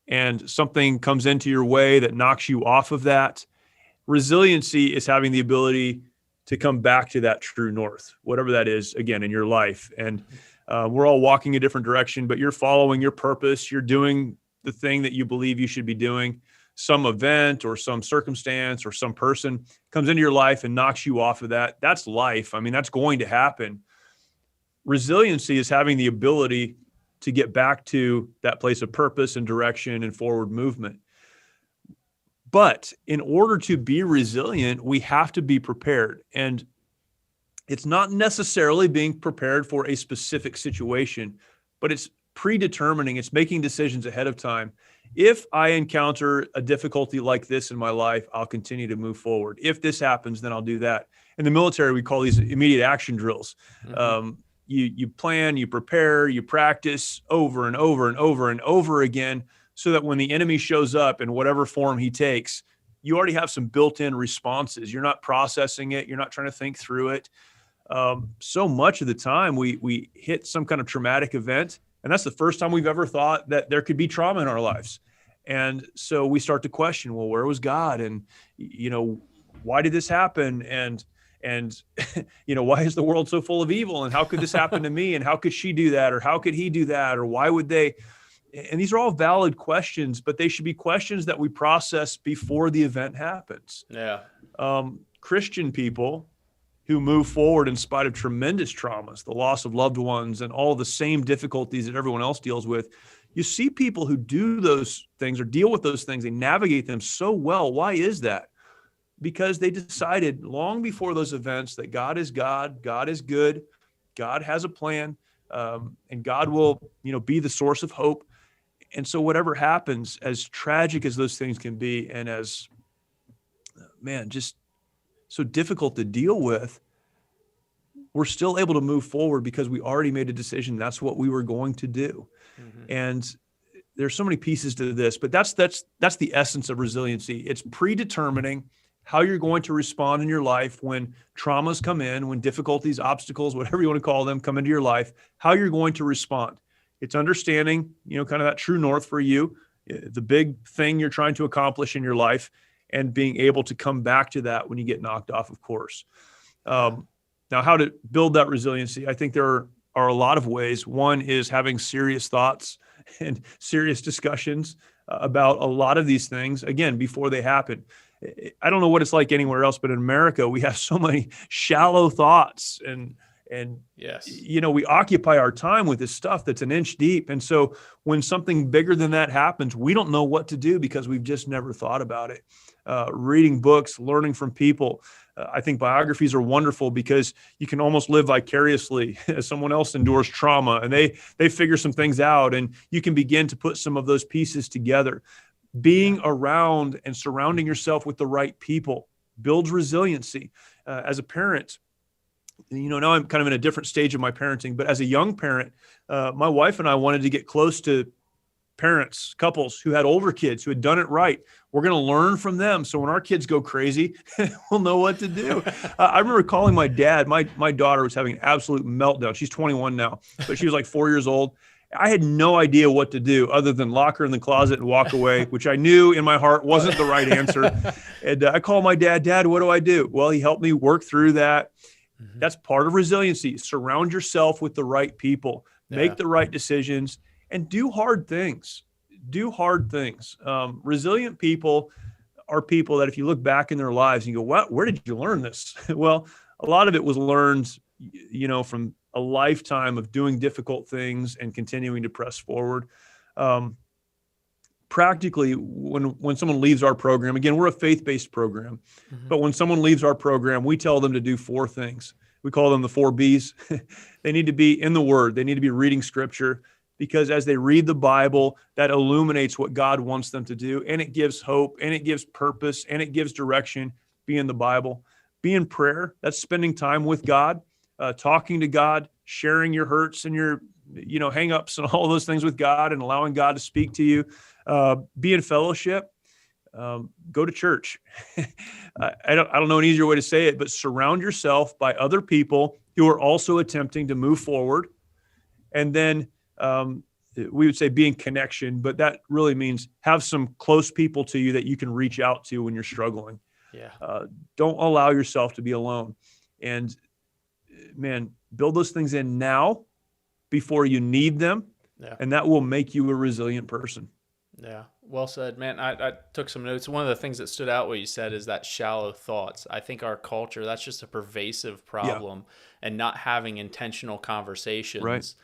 and something comes into your way that knocks you off of that. Resiliency is having the ability to come back to that true north, whatever that is, again, in your life. And we're all walking a different direction, but you're following your purpose. You're doing the thing that you believe you should be doing. Some event or some circumstance or some person comes into your life and knocks you off of that. That's life. I mean, that's going to happen. Resiliency is having the ability to get back to that place of purpose and direction and forward movement. But in order to be resilient, we have to be prepared. And it's not necessarily being prepared for a specific situation, but it's predetermining, it's making decisions ahead of time. If I encounter a difficulty like this in my life, I'll continue to move forward. If this happens, then I'll do that. In the military, we call these immediate action drills. You plan, you prepare, you practice over and over and over and over again, so that when the enemy shows up in whatever form he takes, you already have some built-in responses. You're not processing it. You're not trying to think through it. So much of the time we hit some kind of traumatic event, and that's the first time we've ever thought that there could be trauma in our lives. And so we start to question, well, where was God? And, why did this happen? And why is the world so full of evil? And how could this happen to me? And how could she do that? Or how could he do that? Or why would they? And these are all valid questions, but they should be questions that we process before the event happens. Yeah. Christian people who move forward in spite of tremendous traumas, the loss of loved ones, and all the same difficulties that everyone else deals with, you see people who do those things or deal with those things, they navigate them so well. Why is that? Because they decided long before those events that God is God, God is good, God has a plan, and God will, be the source of hope. And so whatever happens, as tragic as those things can be, and as, just so difficult to deal with, we're still able to move forward because we already made a decision. That's what we were going to do. And there's so many pieces to this, but that's the essence of resiliency. It's predetermining how you're going to respond in your life when traumas come in, when difficulties, obstacles, whatever you want to call them, come into your life, how you're going to respond. It's understanding, kind of that true north for you, the big thing you're trying to accomplish in your life, and being able to come back to that when you get knocked off of course. Now, how to build that resiliency? I think there are a lot of ways. One is having serious thoughts and serious discussions about a lot of these things, again, before they happen. I don't know what it's like anywhere else, but in America, we have so many shallow thoughts and yes, we occupy our time with this stuff that's an inch deep. And so when something bigger than that happens, we don't know what to do because we've just never thought about it. Reading books, learning from people. I think biographies are wonderful because you can almost live vicariously as someone else endures trauma and they figure some things out, and you can begin to put some of those pieces together. Being around and surrounding yourself with the right people builds resiliency. As a parent, now I'm kind of in a different stage of my parenting, but as a young parent, my wife and I wanted to get close to parents, couples who had older kids who had done it right. We're going to learn from them. So when our kids go crazy, we'll know what to do. I remember calling my dad. My daughter was having an absolute meltdown. She's 21 now, but she was like 4 years old. I had no idea what to do other than lock her in the closet and walk away, which I knew in my heart wasn't the right answer. And I called my dad, Dad, what do I do? Well, he helped me work through that. Mm-hmm. That's part of resiliency. Surround yourself with the right people, make the right decisions, and do hard things. Do hard things. Resilient people are people that if you look back in their lives and you go, where did you learn this? Well, a lot of it was learned, from a lifetime of doing difficult things and continuing to press forward. Practically, when someone leaves our program, again, we're a faith-based program, but when someone leaves our program, we tell them to do 4 things. We call them the 4 B's. They need to be in the Word. They need to be reading Scripture, because as they read the Bible, that illuminates what God wants them to do, and it gives hope, and it gives purpose, and it gives direction. Be in the Bible. Be in prayer. That's spending time with God, talking to God, sharing your hurts and your hang-ups and all those things with God, and allowing God to speak to you. Be in fellowship. Go to church. I don't know an easier way to say it, but surround yourself by other people who are also attempting to move forward. And then we would say be in connection, but that really means have some close people to you that you can reach out to when you're struggling. Don't allow yourself to be alone. And man, build those things in now before you need them. And that will make you a resilient person. Yeah. Well said, man. I took some notes. One of the things that stood out what you said is that shallow thoughts. I think our culture, that's just a pervasive problem, and not having intentional conversations. Right.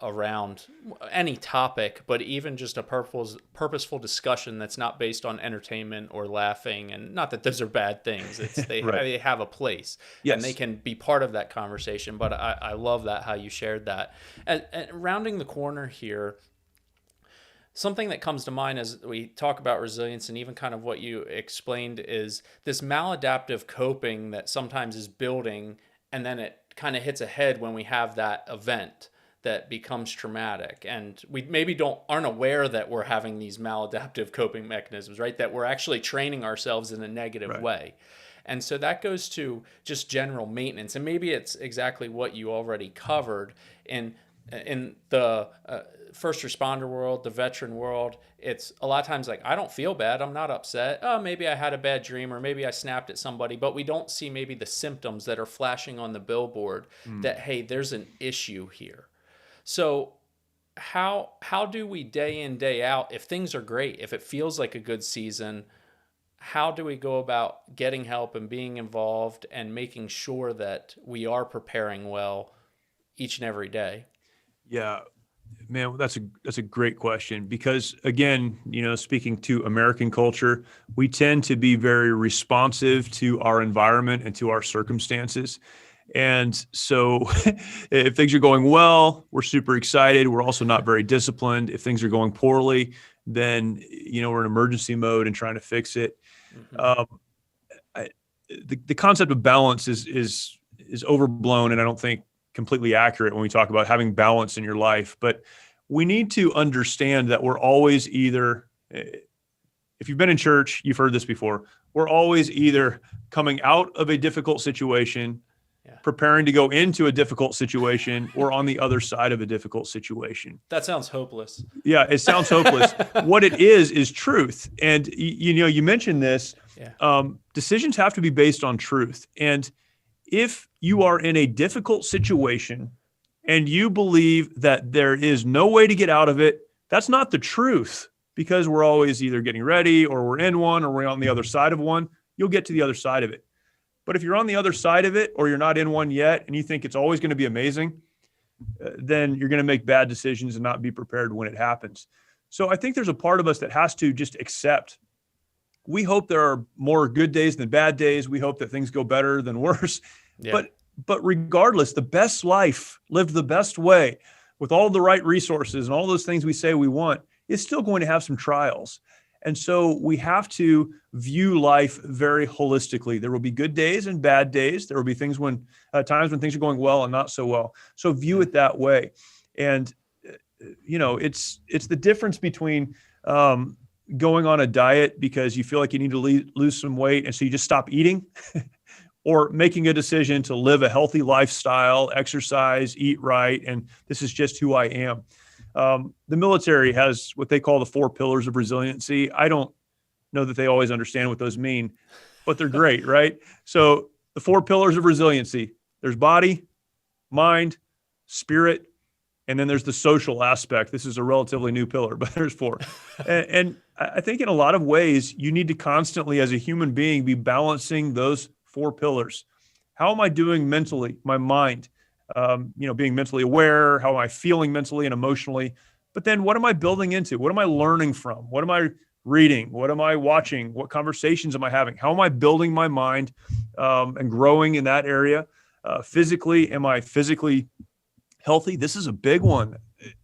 around any topic, but even just a purposeful discussion that's not based on entertainment or laughing. And not that those are bad things. It's they have a place, and they can be part of that conversation. But I love that, how you shared that. And rounding the corner here, something that comes to mind as we talk about resilience, and even kind of what you explained, is this maladaptive coping that sometimes is building, and then it kind of hits a head when we have that event that becomes traumatic, and we maybe aren't aware that we're having these maladaptive coping mechanisms, right? That we're actually training ourselves in a negative way. And so that goes to just general maintenance, and maybe it's exactly what you already covered in the first responder world, the veteran world. It's a lot of times like, I don't feel bad, I'm not upset. Oh, maybe I had a bad dream, or maybe I snapped at somebody, but we don't see maybe the symptoms that are flashing on the billboard that, hey, there's an issue here. So how do we day in, day out, if things are great, if it feels like a good season, how do we go about getting help and being involved and making sure that we are preparing well each and every day? Yeah, man, that's a great question, because again, speaking to American culture, we tend to be very responsive to our environment and to our circumstances. And so if things are going well, we're super excited. We're also not very disciplined. If things are going poorly, then, we're in emergency mode and trying to fix it. The concept of balance is overblown, and I don't think completely accurate when we talk about having balance in your life. But we need to understand that we're always either, if you've been in church, you've heard this before, we're always either coming out of a difficult situation, preparing to go into a difficult situation, or on the other side of a difficult situation. That sounds hopeless. Yeah, it sounds hopeless. What it is truth. And you mentioned this. Decisions have to be based on truth. And if you are in a difficult situation and you believe that there is no way to get out of it, that's not the truth, because we're always either getting ready, or we're in one, or we're on the other side of one. You'll get to the other side of it. But if you're on the other side of it, or you're not in one yet, and you think it's always going to be amazing, then you're going to make bad decisions and not be prepared when it happens. So I think there's a part of us that has to just accept. We hope there are more good days than bad days. We hope that things go better than worse. Yeah. But regardless, the best life lived the best way, with all the right resources and all those things we say we want, is still going to have some trials. And so we have to view life very holistically. There will be good days and bad days. There will be times when things are going well and not so well. So view it that way. And it's the difference between going on a diet because you feel like you need to lose some weight, and so you just stop eating, or making a decision to live a healthy lifestyle, exercise, eat right, and this is just who I am. The military has what they call the 4 pillars of resiliency. I don't know that they always understand what those mean, but they're great, right? So the 4 pillars of resiliency, there's body, mind, spirit, and then there's the social aspect. This is a relatively new pillar, but there's 4. And I think in a lot of ways, you need to constantly, as a human being, be balancing those 4 pillars. How am I doing mentally, my mind? Being mentally aware, how am I feeling mentally and emotionally? But then what am I building into? What am I learning from? What am I reading? What am I watching? What conversations am I having? How am I building my mind and growing in that area? Physically, am I physically healthy? This is a big one.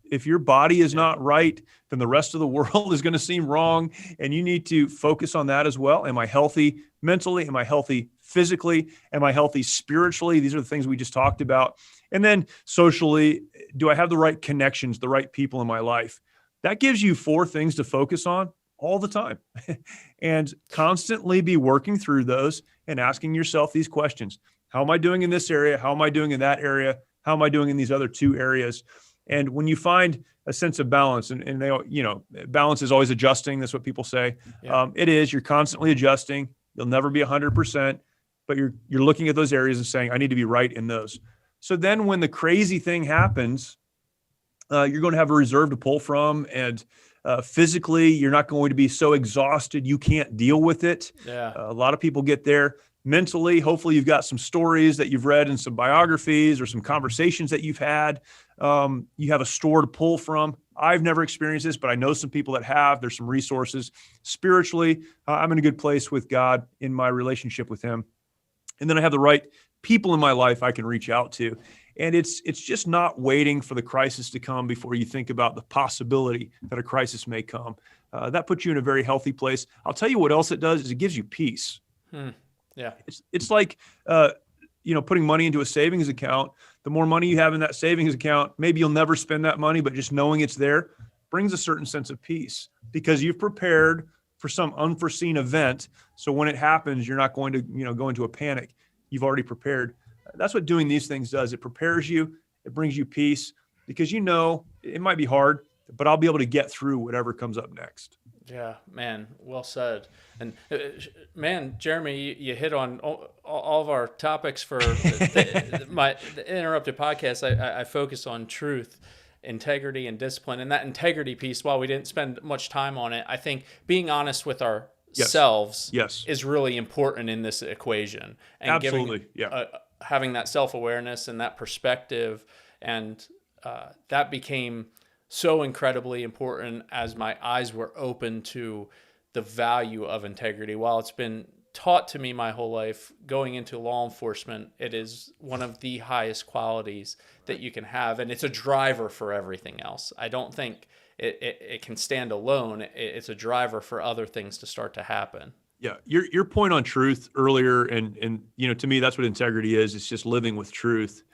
If your body is not right, then the rest of the world is going to seem wrong. And you need to focus on that as well. Am I healthy mentally? Am I healthy physically? Am I healthy spiritually? These are the things we just talked about. And then socially, do I have the right connections, the right people in my life? That gives you 4 things to focus on all the time. And constantly be working through those and asking yourself these questions. How am I doing in this area? How am I doing in that area? How am I doing in these other 2 areas? And when you find a sense of balance, and they, balance is always adjusting. That's what people say. Yeah. It is. You're constantly adjusting. You'll never be 100%, but you're looking at those areas and saying, I need to be right in those. So then when the crazy thing happens, you're going to have a reserve to pull from, and physically, you're not going to be so exhausted you can't deal with it. Yeah. A lot of people get there. mentally. Hopefully you've got some stories that you've read in some biographies or some conversations that you've had. You have a store to pull from. I've never experienced this, but I know some people that have. There's some resources. Spiritually, I'm in a good place with God in my relationship with him. And then I have the right people in my life I can reach out to. And it's just not waiting for the crisis to come before you think about the possibility that a crisis may come. That puts you in a very healthy place. I'll tell you what else it does is it gives you peace. Yeah. It's like, putting money into a savings account. The more money you have in that savings account, maybe you'll never spend that money, but just knowing it's there brings a certain sense of peace because you've prepared for some unforeseen event. So when it happens, you're not going to, go into a panic. You've already prepared. That's what doing these things does. It prepares you. It brings you peace because it might be hard, but I'll be able to get through whatever comes up next. Yeah, man, well said. And man, Jeremy, you hit on all of our topics for the Interrupted podcast. I focus on truth, integrity, and discipline. And that integrity piece, while we didn't spend much time on it, I think being honest with ourselves is really important in this equation. And absolutely, having that self-awareness and that perspective, and that became so incredibly important as my eyes were open to the value of integrity. While it's been taught to me my whole life, going into law enforcement, it is one of the highest qualities that you can have, and it's a driver for everything else. I don't think it can stand alone. It's a driver for other things to start to happen. Yeah, your point on truth earlier, and to me, that's what integrity is. It's just living with truth.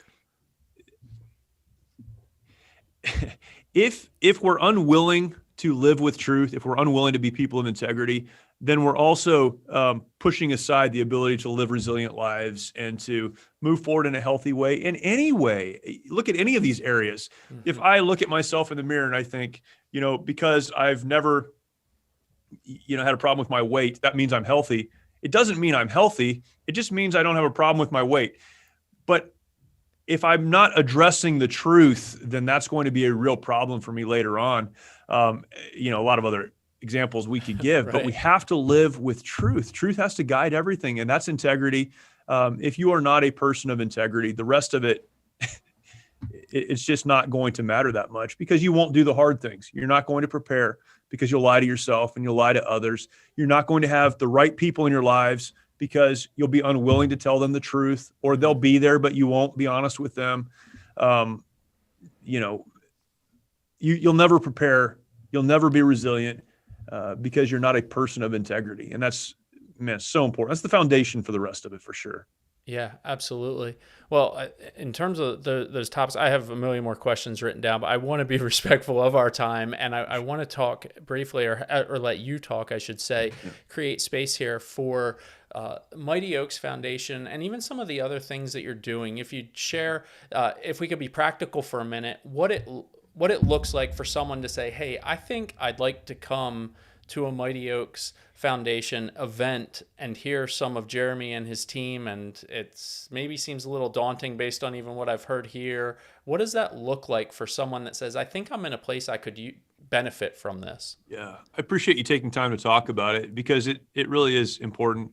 If we're unwilling to live with truth, if we're unwilling to be people of integrity, then we're also pushing aside the ability to live resilient lives and to move forward in a healthy way in any way. Look at any of these areas. Mm-hmm. If I look at myself in the mirror and I think, because I've never, had a problem with my weight, that means I'm healthy. It doesn't mean I'm healthy. It just means I don't have a problem with my weight. But if I'm not addressing the truth, then that's going to be a real problem for me later on. A lot of other examples we could give, right. But we have to live with truth. Truth has to guide everything, and that's integrity. If you are not a person of integrity, the rest of it, it's just not going to matter that much because you won't do the hard things. You're not going to prepare because you'll lie to yourself and you'll lie to others. You're not going to have the right people in your lives because you'll be unwilling to tell them the truth, or they'll be there, but you won't be honest with them. You'll never prepare. You'll never be resilient because you're not a person of integrity. And that's so important. That's the foundation for the rest of it, for sure. Yeah, absolutely. Well, in terms of those topics, I have a million more questions written down, but I want to be respectful of our time. And I want to talk briefly, or let you talk, I should say, create space here for Mighty Oaks Foundation and even some of the other things that you're doing. If you'd share, if we could be practical for a minute, what it looks like for someone to say, hey, I think I'd like to come to a Mighty Oaks Foundation event and hear some of Jeremy and his team, and it's maybe seems a little daunting based on even what I've heard here. What does that look like for someone that says, I think I'm in a place I could benefit from this? Yeah, I appreciate you taking time to talk about it because it really is important.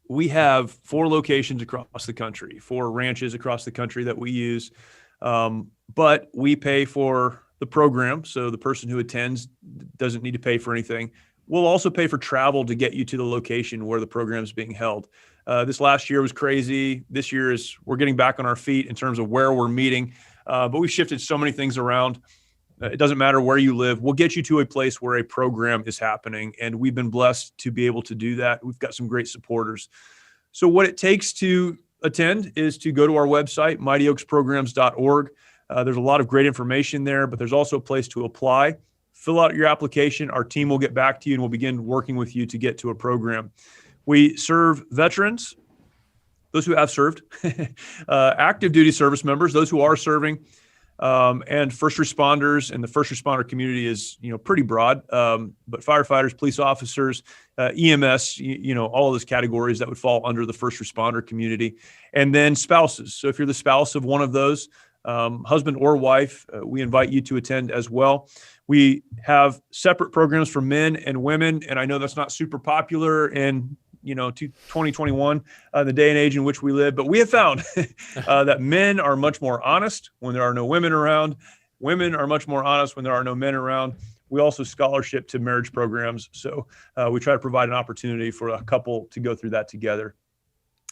We have 4 locations across the country, 4 ranches across the country that we use, but we pay for the program. So the person who attends doesn't need to pay for anything. We'll also pay for travel to get you to the location where the program is being held. This last year was crazy. This year we're getting back on our feet in terms of where we're meeting, but we've shifted so many things around. It doesn't matter where you live. We'll get you to a place where a program is happening. And we've been blessed to be able to do that. We've got some great supporters. So what it takes to attend is to go to our website, mightyoaksprograms.org. There's a lot of great information there, but there's also a place to apply. Fill out your application. Our team will get back to you and we'll begin working with you to get to a program. We serve veterans, those who have served, active duty service members, those who are serving, and first responders. And the first responder community is, pretty broad, but firefighters, police officers, EMS, all of those categories that would fall under the first responder community. And then spouses. So if you're the spouse of one of those, husband or wife, we invite you to attend as well. We have separate programs for men and women, and I know that's not super popular in 2021, the day and age in which we live. But we have found that men are much more honest when there are no women around. Women are much more honest when there are no men around. We also scholarship to marriage programs. So we try to provide an opportunity for a couple to go through that together.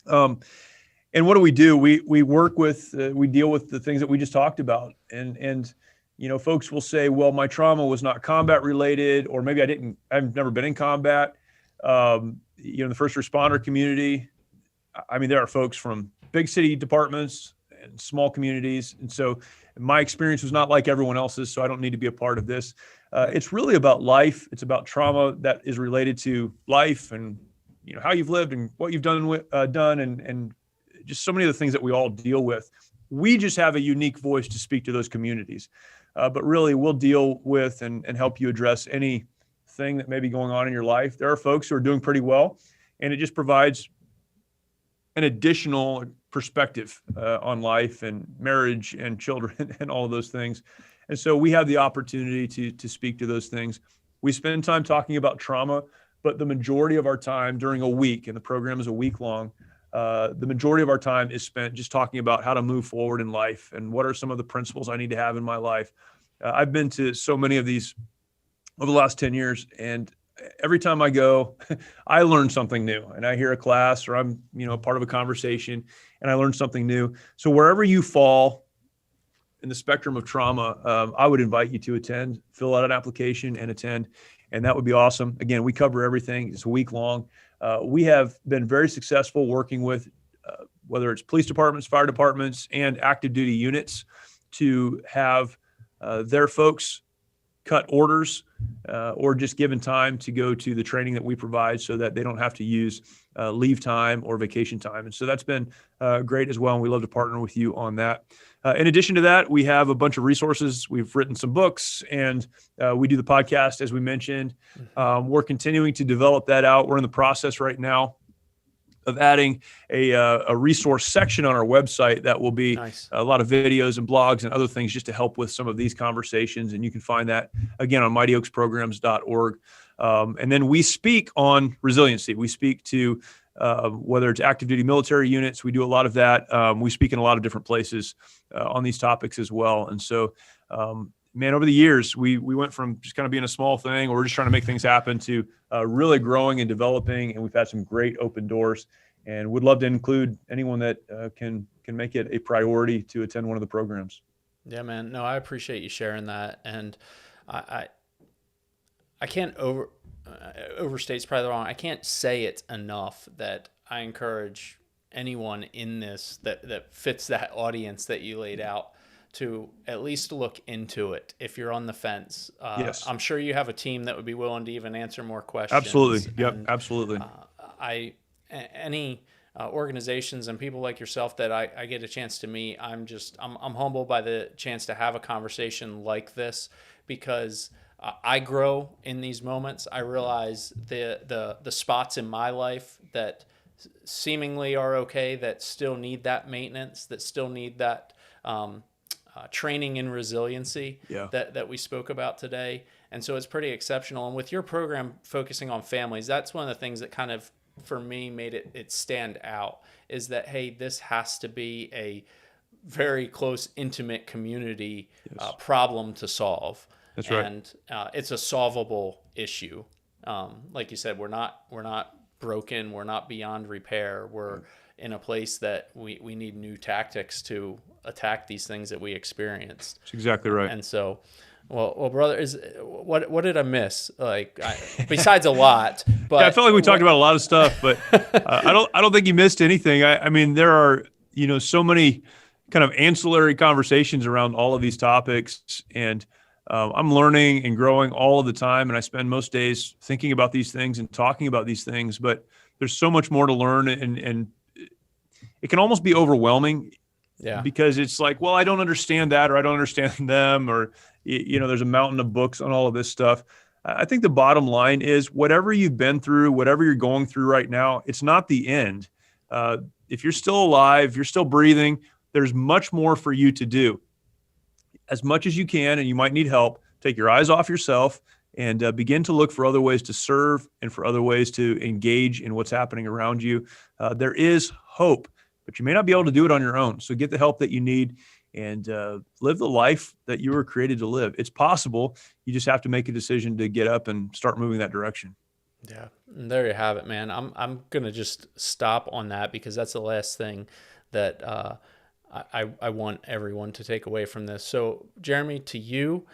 And what do? We work with, we deal with the things that we just talked about. And folks will say, well, my trauma was not combat related, or maybe I've never been in combat. The first responder community, I mean, there are folks from big city departments and small communities. And so my experience was not like everyone else's, so I don't need to be a part of this. It's really about life. It's about trauma that is related to life and, how you've lived and what you've done and just so many of the things that we all deal with. We just have a unique voice to speak to those communities. But really, we'll deal with and help you address anything that may be going on in your life. There are folks who are doing pretty well, and it just provides an additional perspective on life and marriage and children and all of those things. And so we have the opportunity to speak to those things. We spend time talking about trauma, but the majority of our time during a week, and the program is a week long, the majority of our time is spent just talking about how to move forward in life and what are some of the principles I need to have in my life. I've been to so many of these over the last 10 years, and every time I go, I learn something new, and I hear a class or I'm, part of a conversation and I learn something new. So wherever you fall in the spectrum of trauma, I would invite you to attend, fill out an application and attend. And that would be awesome. Again, we cover everything. It's a week long. We have been very successful working with whether it's police departments, fire departments, and active duty units to have their folks cut orders or just given time to go to the training that we provide so that they don't have to use leave time or vacation time. And so that's been great as well. And we love to partner with you on that. In addition to that, we have a bunch of resources. We've written some books, and we do the podcast, as we mentioned. We're continuing to develop that out. We're in the process right now of adding a resource section on our website that will be Nice. a lot of videos and blogs and other things just to help with some of these conversations. And you can find that, again, on mightyoaksprograms.org. And then we speak on resiliency. We speak to whether it's active duty military units. We do a lot of that. We speak in a lot of different places on these topics as well. And so, over the years, we went from just kind of being a small thing, or we're just trying to make things happen, to really growing and developing. And we've had some great open doors, and would love to include anyone that can make it a priority to attend one of the programs. Yeah, man. No, I appreciate you sharing that. And I can't overstate's probably wrong. I can't say it enough that I encourage anyone in this that fits that audience that you laid out to at least look into it. If you're on the fence, Yes. I'm sure you have a team that would be willing to even answer more questions. Absolutely. Yep. And, Absolutely. Any organizations and people like yourself that I get a chance to meet, I'm humbled by the chance to have a conversation like this, because I grow in these moments. I realize the spots in my life that seemingly are okay, that still need that maintenance, that still need that training in resiliency that we spoke about today. And so it's pretty exceptional. And with your program focusing on families, that's one of the things that kind of, for me, made it stand out, is that, hey, this has to be a very close, intimate community problem to solve. That's right. And it's a solvable issue. Like you said, we're not broken. We're not beyond repair. We're in a place that we need new tactics to attack these things that we experienced. That's exactly right. And so, well, brother, what did I miss? Besides a lot, but yeah, I felt like we talked about a lot of stuff, but I don't think you missed anything. I mean, there are, so many kind of ancillary conversations around all of these topics, and I'm learning and growing all of the time. And I spend most days thinking about these things and talking about these things, but there's so much more to learn, and it can almost be overwhelming. Yeah. Because it's like, well, I don't understand that, or I don't understand them, or, there's a mountain of books on all of this stuff. I think the bottom line is, whatever you've been through, whatever you're going through right now, it's not the end. If you're still alive, you're still breathing, there's much more for you to do. As much as you can, and you might need help, take your eyes off yourself, and get back to moving forward. And so, I think the bottom line is, whatever you've been through, whatever you're going through right now, it's not the end. If you're still alive, you're still breathing, there's much more for you to do. As much as you can, and you might need help, take your eyes off yourself and begin to look for other ways to serve and for other ways to engage in what's happening around you. There is hope, but you may not be able to do it on your own. So get the help that you need and live the life that you were created to live. It's possible. You just have to make a decision to get up and start moving that direction. Yeah, and there you have it, man. I'm gonna just stop on that because that's the last thing that I want everyone to take away from this. So, Jeremy, to you,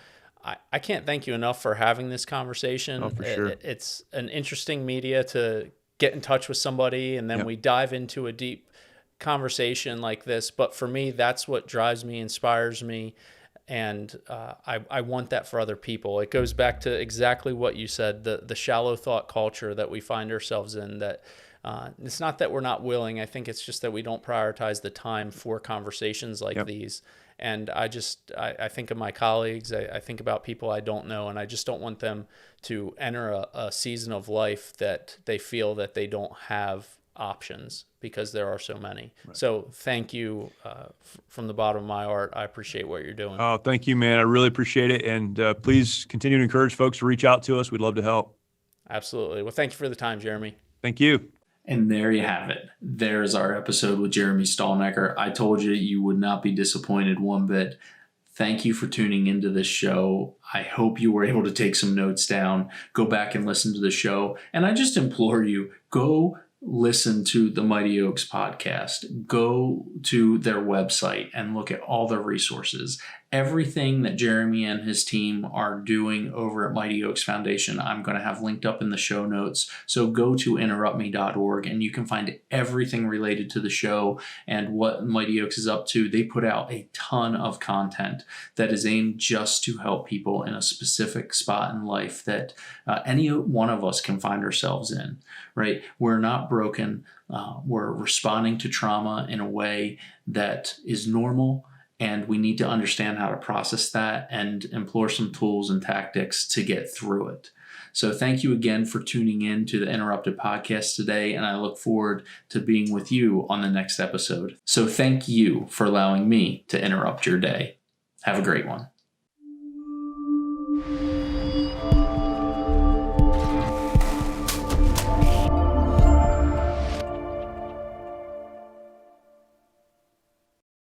I can't thank you enough for having this conversation. Oh, for sure. It's an interesting media to get in touch with somebody, and then we dive into a deep conversation like this. But for me, that's what drives me, inspires me. And I want that for other people. It goes back to exactly what you said, the shallow thought culture that we find ourselves in, that it's not that we're not willing. I think it's just that we don't prioritize the time for conversations like these. And I think of my colleagues, I think about people I don't know, and I just don't want them to enter a season of life that they feel that they don't have options because there are so many. Right. So thank you from the bottom of my heart. I appreciate what you're doing. Oh, thank you, man. I really appreciate it. And please continue to encourage folks to reach out to us. We'd love to help. Absolutely. Well, thank you for the time, Jeremy. Thank you. And there you have it. There's our episode with Jeremy Stalnecker. I told you you would not be disappointed one bit. Thank you for tuning into this show. I hope you were able to take some notes down. Go back and listen to the show. And I just implore you, go listen to the Mighty Oaks podcast. Go to their website and look at all their resources. Everything that Jeremy and his team are doing over at Mighty Oaks Foundation, I'm going to have linked up in the show notes. So go to interruptme.org and you can find everything related to the show and what Mighty Oaks is up to. They put out a ton of content that is aimed just to help people in a specific spot in life that any one of us can find ourselves in, right? We're not broken. We're responding to trauma in a way that is normal. And we need to understand how to process that and employ some tools and tactics to get through it. So thank you again for tuning in to the Interrupted podcast today, and I look forward to being with you on the next episode. So thank you for allowing me to interrupt your day. Have a great one.